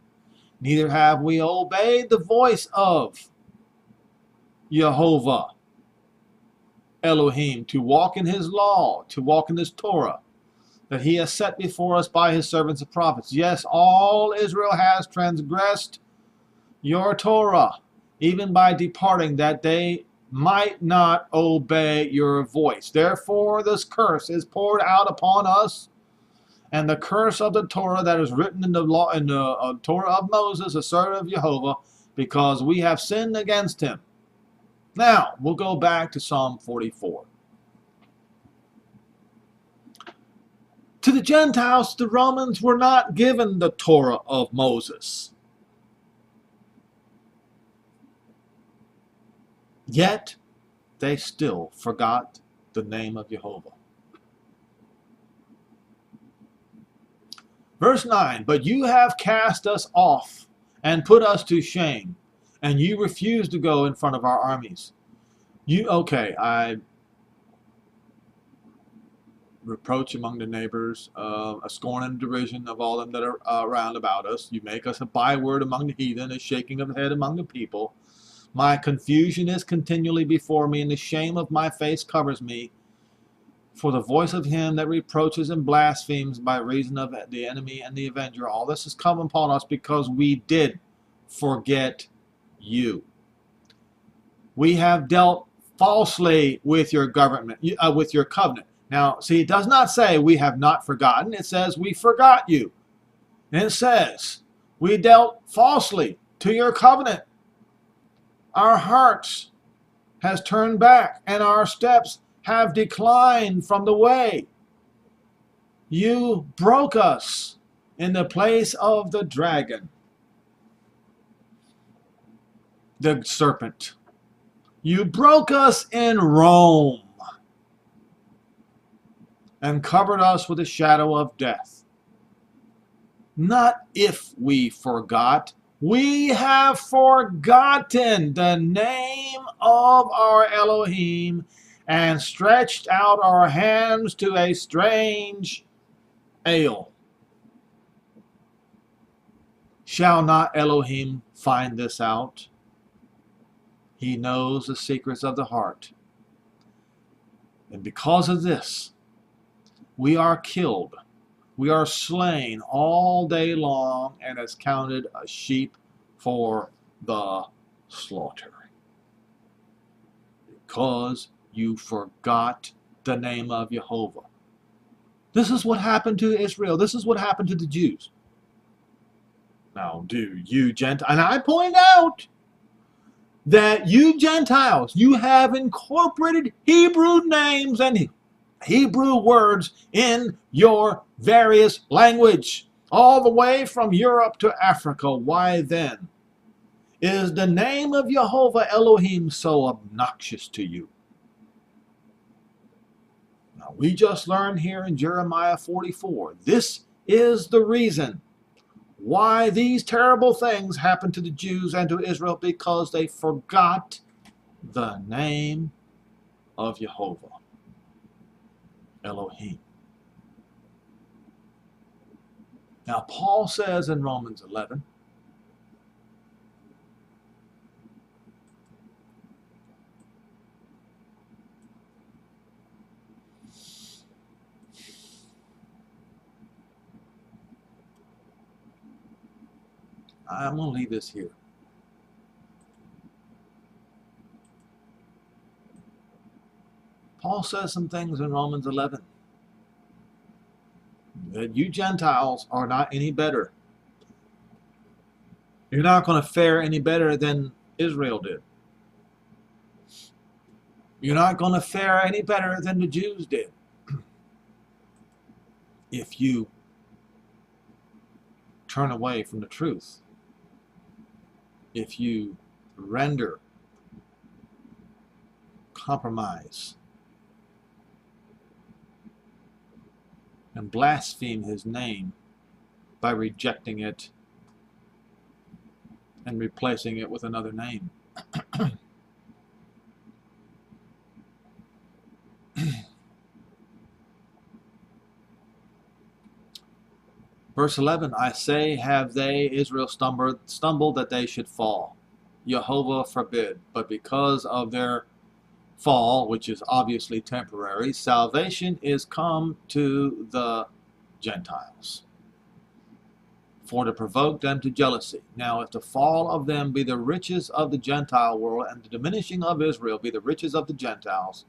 Neither have we obeyed the voice of Jehovah Elohim, to walk in his law, to walk in his Torah, that he has set before us by his servants the prophets. Yes, all Israel has transgressed your Torah, even by departing, that they might not obey your voice. Therefore this curse is poured out upon us, and the curse of the Torah that is written in the law, in the Torah of Moses, the servant of Jehovah, because we have sinned against him. Now we'll go back to Psalm 44. To the Gentiles, the Romans, were not given the Torah of Moses. Yet they still forgot the name of Jehovah. Verse 9, but you have cast us off and put us to shame, and you refuse to go in front of our armies. I reproach among the neighbors, a scorn and derision of all them that are round about us. You make us a byword among the heathen, a shaking of the head among the people. My confusion is continually before me, and the shame of my face covers me. For the voice of him that reproaches and blasphemes by reason of the enemy and the avenger, all this has come upon us because we did forget you. We have dealt falsely with your government, with your covenant. Now, see, it does not say we have not forgotten. It says we forgot you. And it says we dealt falsely to your covenant. Our hearts has turned back, and our steps have declined from the way. You broke us in the place of the dragon, the serpent. You broke us in Rome and covered us with a shadow of death. Not if we forgot. We have forgotten the name of our Elohim and stretched out our hands to a strange ale. Shall not Elohim find this out? He knows the secrets of the heart. And because of this, we are killed. We are slain all day long and is counted a sheep for the slaughter. Because you forgot the name of Yehovah. This is what happened to Israel. This is what happened to the Jews. Now, do you Gentiles, and I point out that you Gentiles, you have incorporated Hebrew names and Hebrew words in your various language, all the way from Europe to Africa. Why then is the name of Yehovah Elohim so obnoxious to you? Now, we just learned here in Jeremiah 44, this is the reason why these terrible things happened to the Jews and to Israel, because they forgot the name of Yehovah Elohim. Now, Paul says in Romans 11, I'm going to leave this here. Paul says some things in Romans 11 that you Gentiles are not any better. You're not going to fare any better than Israel did. You're not going to fare any better than the Jews did if you turn away from the truth. If you render, compromise, and blaspheme his name by rejecting it and replacing it with another name. Verse 11, I say, have they, Israel, stumbled that they should fall? Yehovah forbid. But because of their fall, which is obviously temporary, salvation is come to the Gentiles, for to provoke them to jealousy. Now, if the fall of them be the riches of the Gentile world, and the diminishing of Israel be the riches of the Gentiles,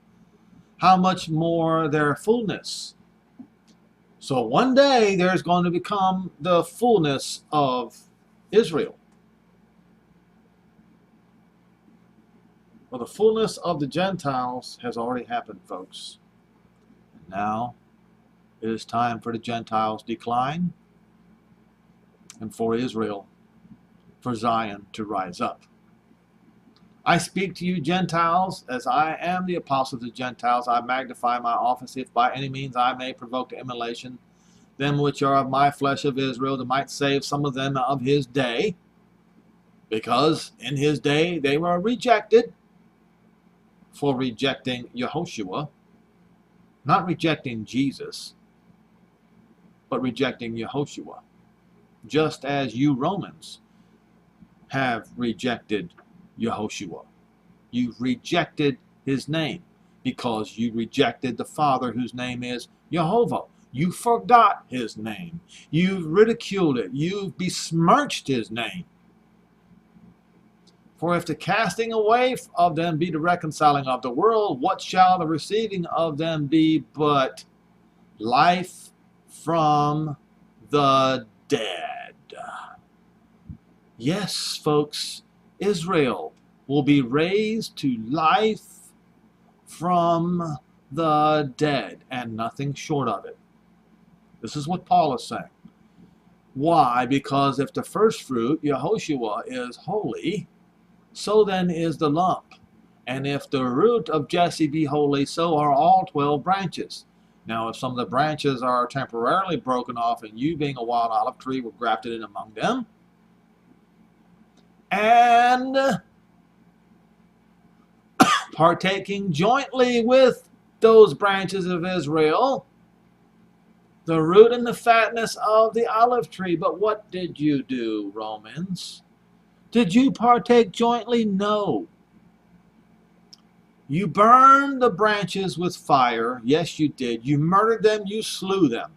how much more their fullness? So one day there's going to become the fullness of Israel. Well, the fullness of the Gentiles has already happened, folks. And now it is time for the Gentiles' decline and for Israel, for Zion to rise up. I speak to you Gentiles, as I am the apostle of the Gentiles. I magnify my office, if by any means I may provoke to emulation them which are of my flesh of Israel, that might save some of them of his day, because in his day they were rejected for rejecting Yehoshua, not rejecting Jesus, but rejecting Yehoshua, just as you Romans have rejected Yehoshua. You've rejected his name because you rejected the Father, whose name is Yehovah. You forgot his name. You've ridiculed it. You've besmirched his name. For if the casting away of them be the reconciling of the world, what shall the receiving of them be but life from the dead? Yes, folks, Israel will be raised to life from the dead, and nothing short of it. This is what Paul is saying. Why? Because if the first fruit, Yehoshua, is holy, so then is the lump. And if the root of Jesse be holy, so are all 12 branches. Now, if some of the branches are temporarily broken off, and you, being a wild olive tree, were grafted in among them, and partaking jointly with those branches of Israel, the root and the fatness of the olive tree. But what did you do, Romans? Did you partake jointly? No. You burned the branches with fire. Yes, you did. You murdered them. You slew them.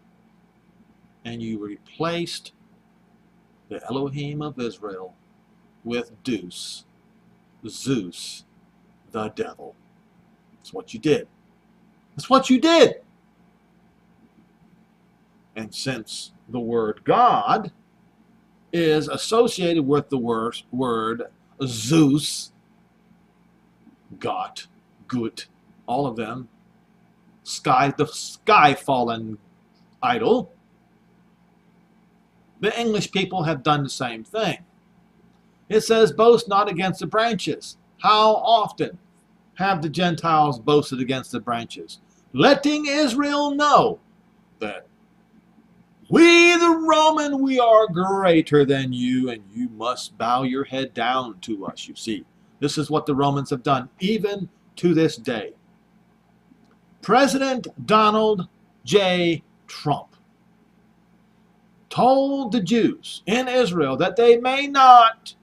And you replaced the Elohim of Israel with Zeus, the devil. That's what you did. That's what you did. And since the word God is associated with the word Zeus, Gott, Gut, all of them, the sky fallen idol, the English people have done the same thing. It says, boast not against the branches. How often have the Gentiles boasted against the branches? Letting Israel know that we, the Roman, we are greater than you, and you must bow your head down to us, you see. This is what the Romans have done, even to this day. President Donald J. Trump told the Jews in Israel that they may not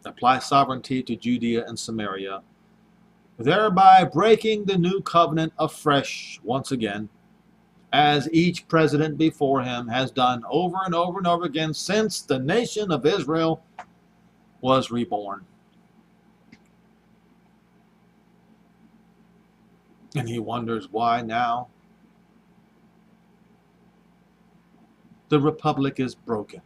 apply sovereignty to Judea and Samaria, thereby breaking the new covenant afresh once again, as each president before him has done over and over and over again since the nation of Israel was reborn. And he wonders why now the republic is broken.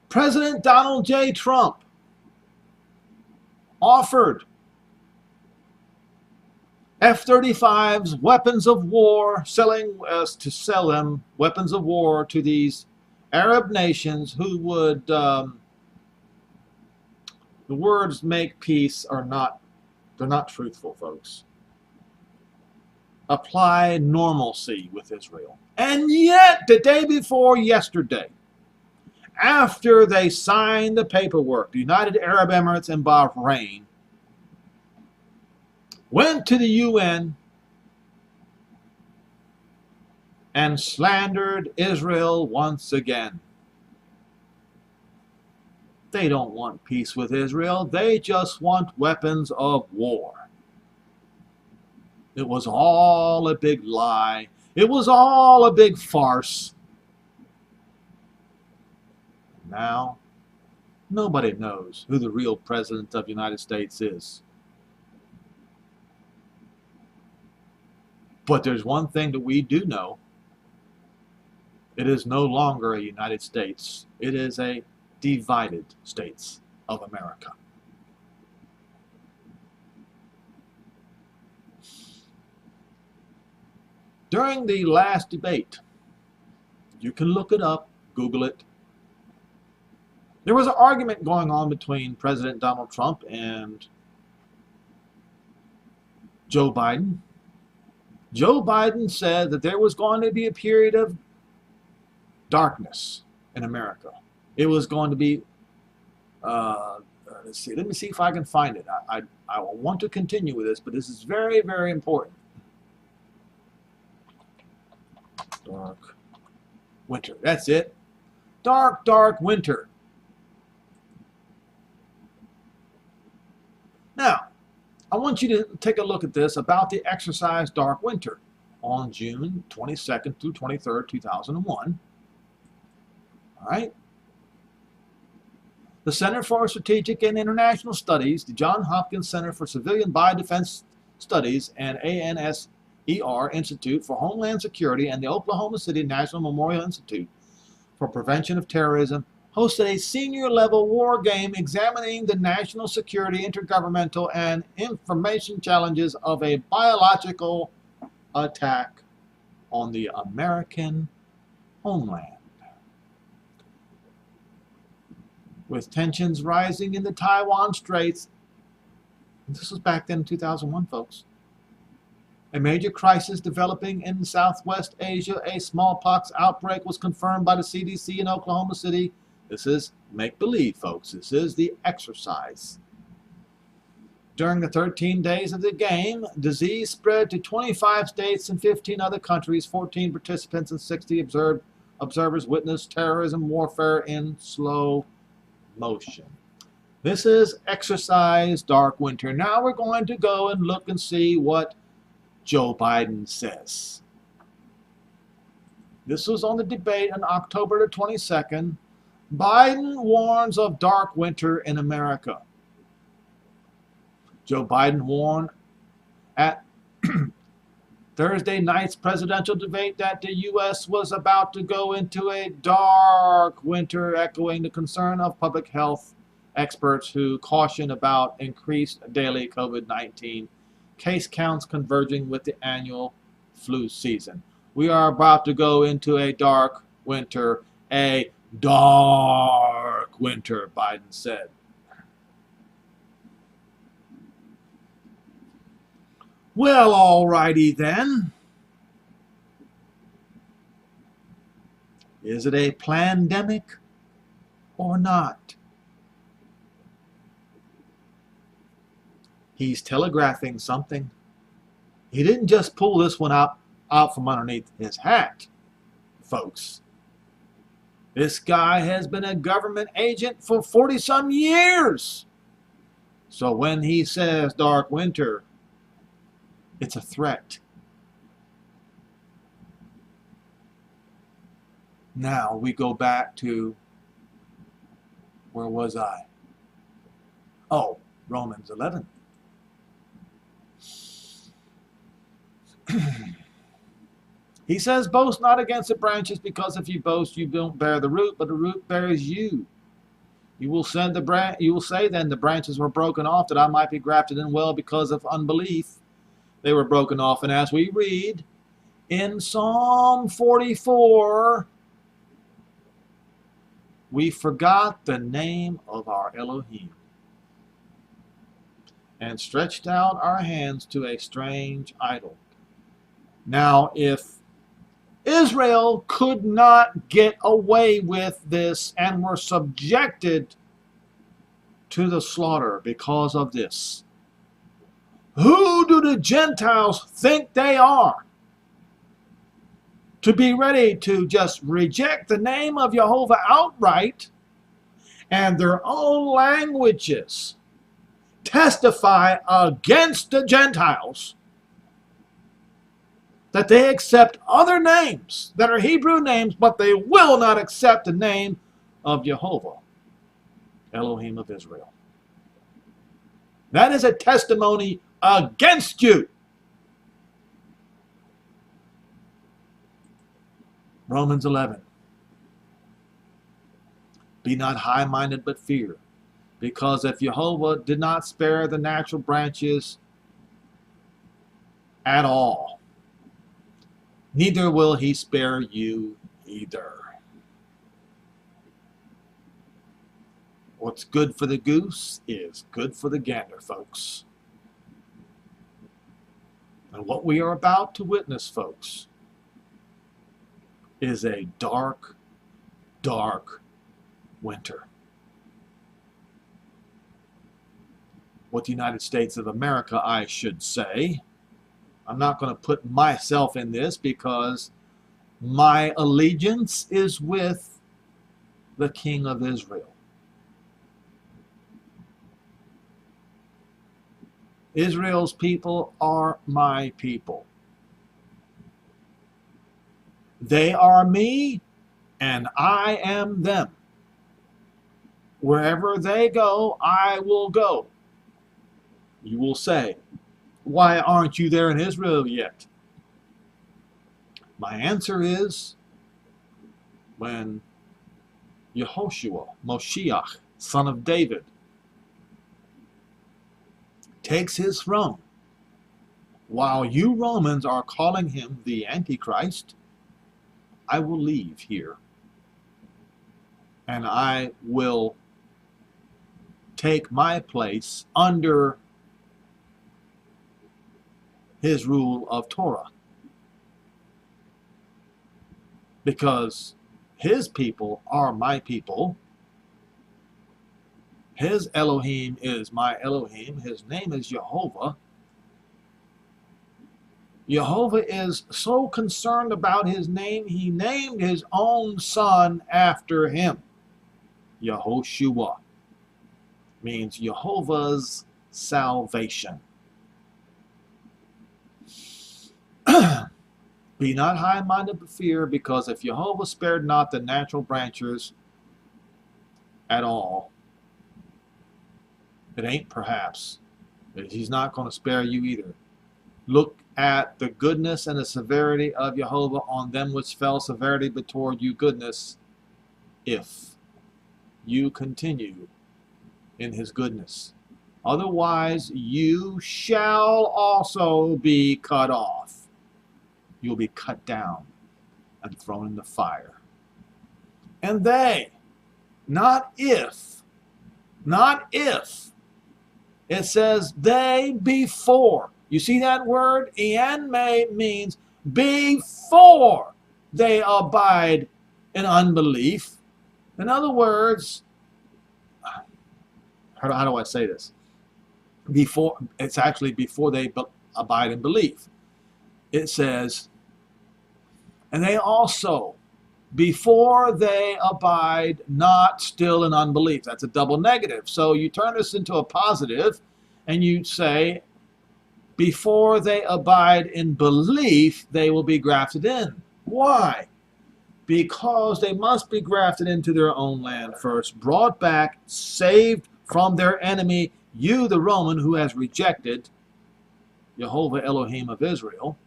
President Donald J. Trump offered F-35s, weapons of war, to sell them weapons of war to these Arab nations who would, the words make peace are not, they're not truthful, folks. Apply normalcy with Israel. And yet, the day before yesterday, after they signed the paperwork, the United Arab Emirates and Bahrain went to the UN and slandered Israel once again. They don't want peace with Israel. They just want weapons of war. It was all a big lie. It was all a big farce. Now, nobody knows who the real president of the United States is. But there's one thing that we do know. It is no longer a United States. It is a divided States of America. During the last debate, you can look it up, Google it. There was an argument going on between President Donald Trump and Joe Biden. Joe Biden said that there was going to be a period of darkness in America. It was going to be, let's see, let me see if I can find it. I want to continue with this, but this is very, very important. Dark winter, that's it. Dark, dark winter. Now, I want you to take a look at this about the exercise Dark Winter. on June 22nd through 23rd, 2001. All right. The Center for Strategic and International Studies, the Johns Hopkins Center for Civilian Biodefense Studies, and ANSER Institute for Homeland Security, and the Oklahoma City National Memorial Institute for Prevention of Terrorism hosted a senior-level war game examining the national security, intergovernmental, and information challenges of a biological attack on the American homeland. With tensions rising in the Taiwan Straits, this was back then in 2001, folks, a major crisis developing in Southwest Asia, a smallpox outbreak was confirmed by the CDC in Oklahoma City. This is make-believe, folks. This is the exercise. During the 13 days of the game, disease spread to 25 states and 15 other countries. 14 participants and 60 observers witnessed terrorism warfare in slow motion. This is Exercise Dark Winter. Now we're going to go and look and see what Joe Biden says. This was on the debate on October the 22nd. Biden warns of dark winter in America. Joe Biden warned at Thursday night's presidential debate that the U.S. was about to go into a dark winter, echoing the concern of public health experts who caution about increased daily COVID-19 case counts converging with the annual flu season. We are about to go into a dark winter, Biden said. Well, alrighty then. Is it a plandemic or not? He's telegraphing something. He didn't just pull this one out from underneath his hat, folks. This guy has been a government agent for 40-some years. So when he says dark winter, it's a threat. Now we go back to, where was I? Oh, Romans 11. He says, boast not against the branches, because if you boast, you don't bear the root, but the root bears you. You will say then the branches were broken off, that I might be grafted in well because of unbelief. They were broken off. And as we read in Psalm 44, we forgot the name of our Elohim and stretched out our hands to a strange idol. Now, if Israel could not get away with this and were subjected to the slaughter because of this, who do the Gentiles think they are to be ready to just reject the name of Jehovah outright, and their own languages testify against the Gentiles that they accept other names that are Hebrew names, but they will not accept the name of Jehovah, Elohim of Israel? That is a testimony against you. Romans 11. Be not high-minded, but fear. Because if Jehovah did not spare the natural branches at all, neither will he spare you either. What's good for the goose is good for the gander, folks. And what we are about to witness, folks, is a dark, dark winter. What the United States of America, I should say. I'm not going to put myself in this because my allegiance is with the King of Israel. Israel's people are my people. They are me, and I am them. Wherever they go, I will go. You will say, why aren't you there in Israel yet? My answer is, when Yehoshua, Moshiach, son of David, takes his throne, while you Romans are calling him the Antichrist, I will leave here. And I will take my place under his rule of Torah. Because his people are my people. His Elohim is my Elohim. His name is Yehovah. Yehovah is so concerned about his name, he named his own son after him. Yehoshua means Jehovah's salvation. Be not high-minded but fear, because if Jehovah spared not the natural branches at all, it ain't perhaps. He's not going to spare you either. Look at the goodness and the severity of Jehovah on them which fell severity, but toward you goodness, if you continue in his goodness. Otherwise you shall also be cut off. You'll be cut down and thrown in the fire. And they, not if, it says they before. You see that word? Ianme means before they abide in unbelief. In other words, how do I say this? Before, it's actually before they abide in belief. It says, and they also, before they abide not still in unbelief. That's a double negative. So you turn this into a positive, and you say, before they abide in belief, they will be grafted in. Why? Because they must be grafted into their own land first, brought back, saved from their enemy, you the Roman who has rejected Yehovah Elohim of Israel.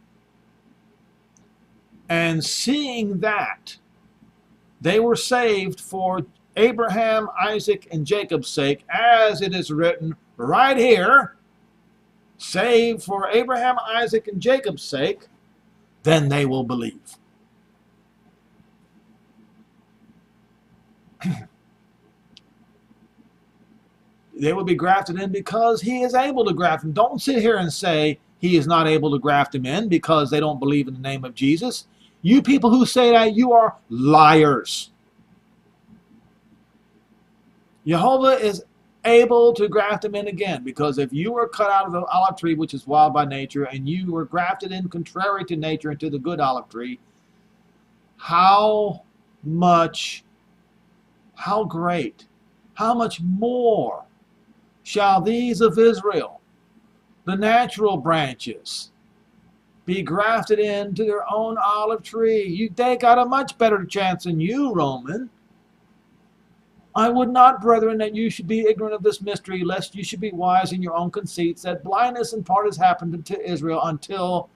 And seeing that they were saved for Abraham, Isaac, and Jacob's sake, as it is written right here, saved for Abraham, Isaac, and Jacob's sake, then they will believe. They will be grafted in because he is able to graft them. Don't sit here and say he is not able to graft them in because they don't believe in the name of Jesus. You people who say that, you are liars. Jehovah is able to graft them in again, because if you were cut out of the olive tree, which is wild by nature, and you were grafted in contrary to nature into the good olive tree, how great, how much more shall these of Israel, the natural branches, be grafted into their own olive tree? They got a much better chance than you, Roman. I would not, brethren, that you should be ignorant of this mystery, lest you should be wise in your own conceits, that blindness in part has happened to Israel until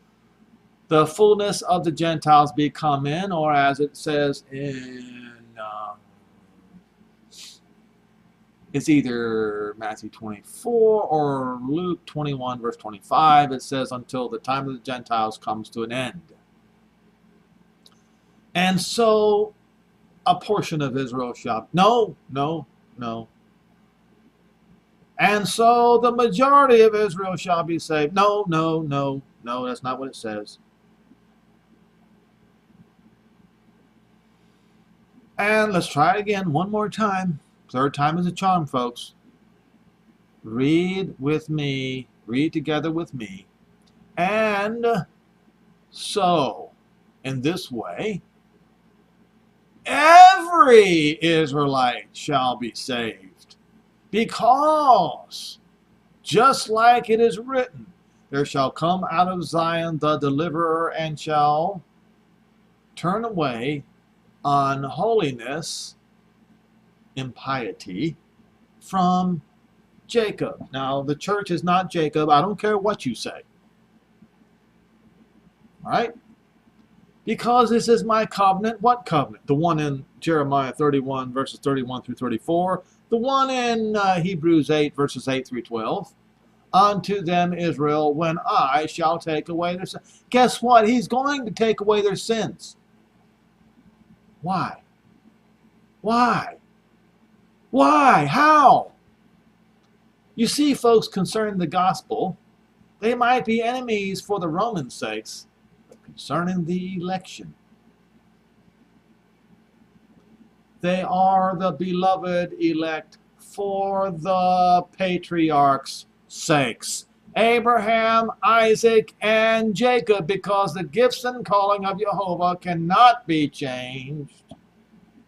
the fullness of the Gentiles be come in, or as it says in it's either Matthew 24 or Luke 21 verse 25. It says, until the time of the Gentiles comes to an end. And so a portion of Israel shall, no. And so the majority of Israel shall be saved. No, that's not what it says. And let's try it again one more time. Third time is a charm, folks. Read with me, read together with me. And so, in this way, every Israelite shall be saved. Because, just like it is written, there shall come out of Zion the deliverer, and shall turn away unholiness, impiety, from Jacob. Now, the church is not Jacob. I don't care what you say. All right? Because this is my covenant. What covenant? The one in Jeremiah 31, verses 31 through 34. The one in Hebrews 8, verses 8 through 12. Unto them, Israel, when I shall take away their sins. Guess what? He's going to take away their sins. Why? Why? Why? How? You see, folks, concerning the gospel, they might be enemies for the Roman sakes, but concerning the election, they are the beloved elect for the patriarchs' sakes. Abraham, Isaac, and Jacob, because the gifts and calling of Yehovah cannot be changed.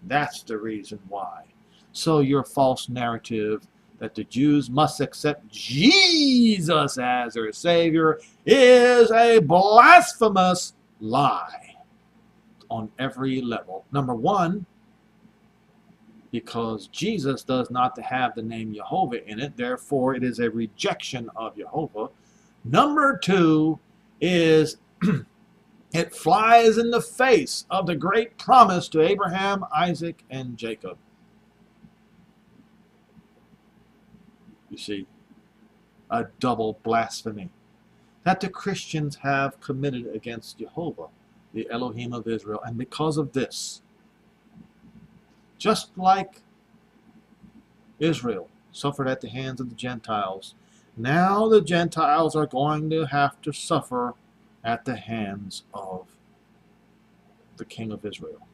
That's the reason why. So your false narrative that the Jews must accept Jesus as their Savior is a blasphemous lie on every level. Number one, because Jesus does not have the name Yehovah in it, therefore it is a rejection of Yehovah. Number two is it flies in the face of the great promise to Abraham, Isaac, and Jacob. You see, a double blasphemy that the Christians have committed against Yehovah, the Elohim of Israel. And because of this, just like Israel suffered at the hands of the Gentiles, now the Gentiles are going to have to suffer at the hands of the King of Israel,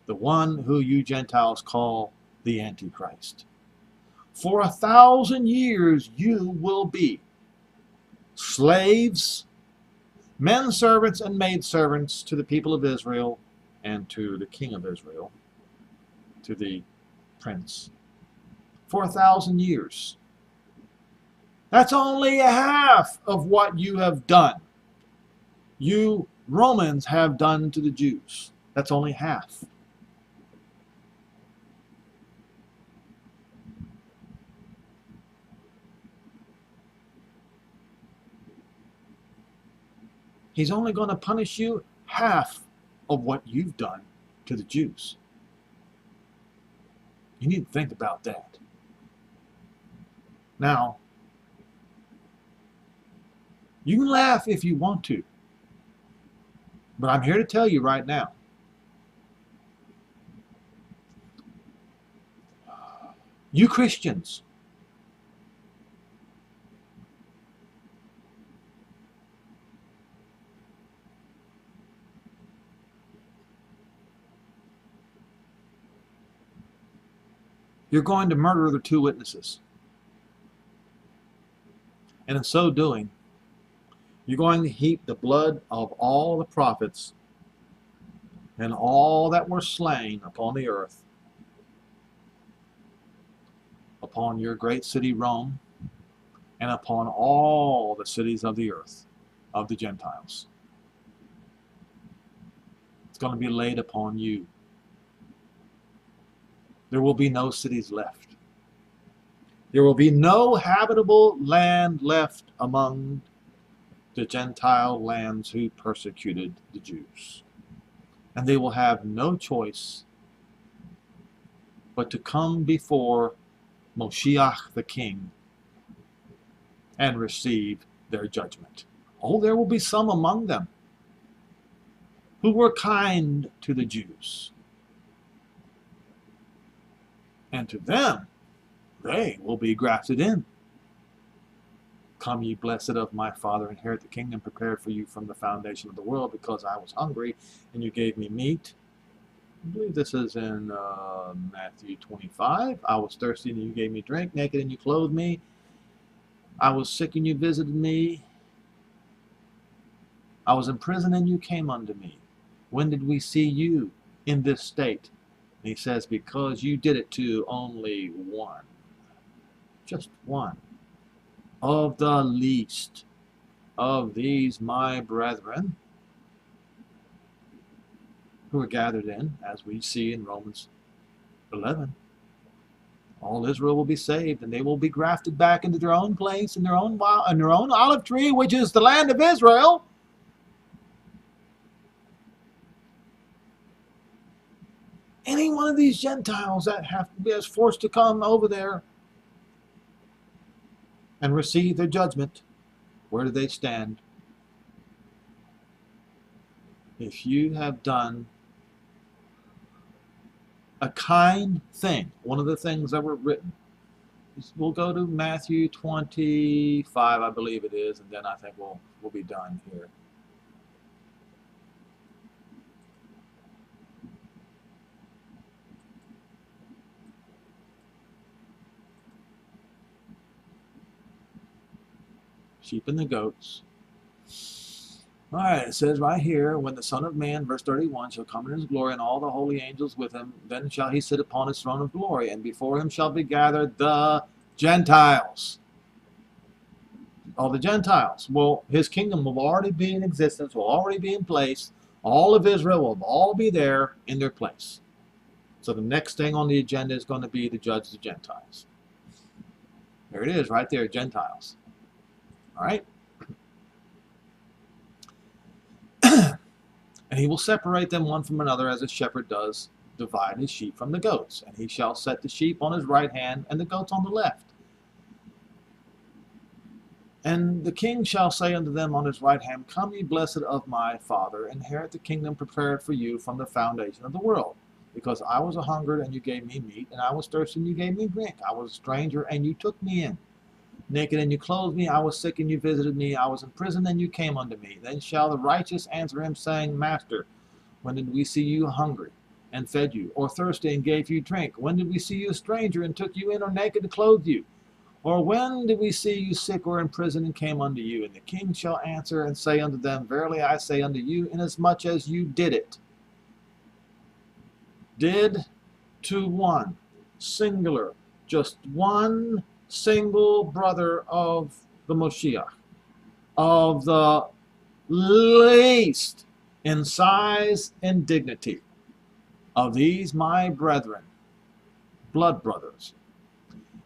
the one who you Gentiles call the Antichrist. For 1,000 years you will be slaves, men servants and maid servants to the people of Israel and to the King of Israel, to the prince. For 1,000 years. That's only a half of what you have done. You Romans have done to the Jews. That's only half. He's only going to punish you half of what you've done to the Jews. You need to think about that. Now, you can laugh if you want to, but I'm here to tell you right now, you Christians, you're going to murder the two witnesses. And in so doing, you're going to heap the blood of all the prophets and all that were slain upon the earth, upon your great city Rome, and upon all the cities of the earth, of the Gentiles. It's going to be laid upon you. There will be no cities left. There will be no habitable land left among the Gentile lands who persecuted the Jews. And they will have no choice but to come before Moshiach the King and receive their judgment. Oh, there will be some among them who were kind to the Jews. And to them, they will be grafted in. Come ye blessed of my Father, inherit the kingdom prepared for you from the foundation of the world, because I was hungry and you gave me meat. I believe this is in Matthew 25. I was thirsty and you gave me drink, naked and you clothed me. I was sick and you visited me. I was in prison and you came unto me. When did we see you in this state? And he says, because you did it to only one, just one, of the least of these my brethren, who are gathered in, as we see in Romans 11. All Israel will be saved, and they will be grafted back into their own place, in their own olive tree, which is the land of Israel. Any one of these Gentiles that is forced to come over there and receive their judgment, where do they stand? If you have done a kind thing, one of the things that were written, we'll go to Matthew 25, I believe it is, and then I think we'll be done here. Sheep and the goats. All right, it says right here, when the Son of Man, verse 31, shall come in his glory and all the holy angels with him, then shall he sit upon his throne of glory, and before him shall be gathered the Gentiles. All the Gentiles. Well, his kingdom will already be in existence, will already be in place. All of Israel will all be there in their place. So the next thing on the agenda is going to be to judge the Gentiles. There it is, right there, Gentiles. All right? And he will separate them one from another, as a shepherd does divide his sheep from the goats. And he shall set the sheep on his right hand and the goats on the left. And the king shall say unto them on his right hand, Come ye blessed of my Father, inherit the kingdom prepared for you from the foundation of the world. Because I was a hungered, and you gave me meat, and I was thirsty, and you gave me drink. I was a stranger, and you took me in. Naked, and you clothed me. I was sick, and you visited me. I was in prison, and you came unto me. Then shall the righteous answer him, saying, Master, when did we see you hungry, and fed you, or thirsty, and gave you drink? When did we see you a stranger, and took you in, or naked, and clothed you? Or when did we see you sick or in prison, and came unto you? And the king shall answer and say unto them, Verily I say unto you, inasmuch as you did it. Did to one, singular, just one single brother of the Moshiach, of the least in size and dignity of these my brethren, blood brothers,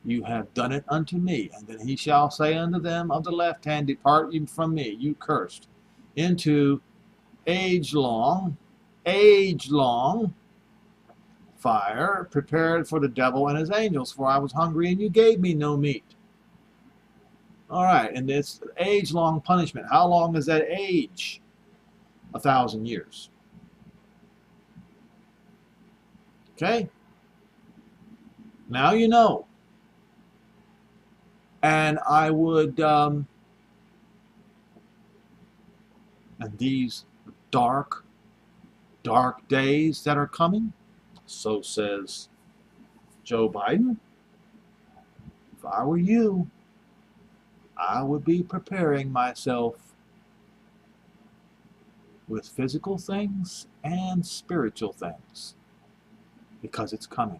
you have done it unto me. And then he shall say unto them of the left hand, Depart ye from me, you cursed, into age-long fire, prepared for the devil and his angels. For I was hungry, and you gave me no meat. All right, and it's age-long punishment. How long is that age? 1,000 years. Okay? Now you know. And I would, and these dark days that are coming, so says Joe Biden, if I were you, I would be preparing myself with physical things and spiritual things, because it's coming.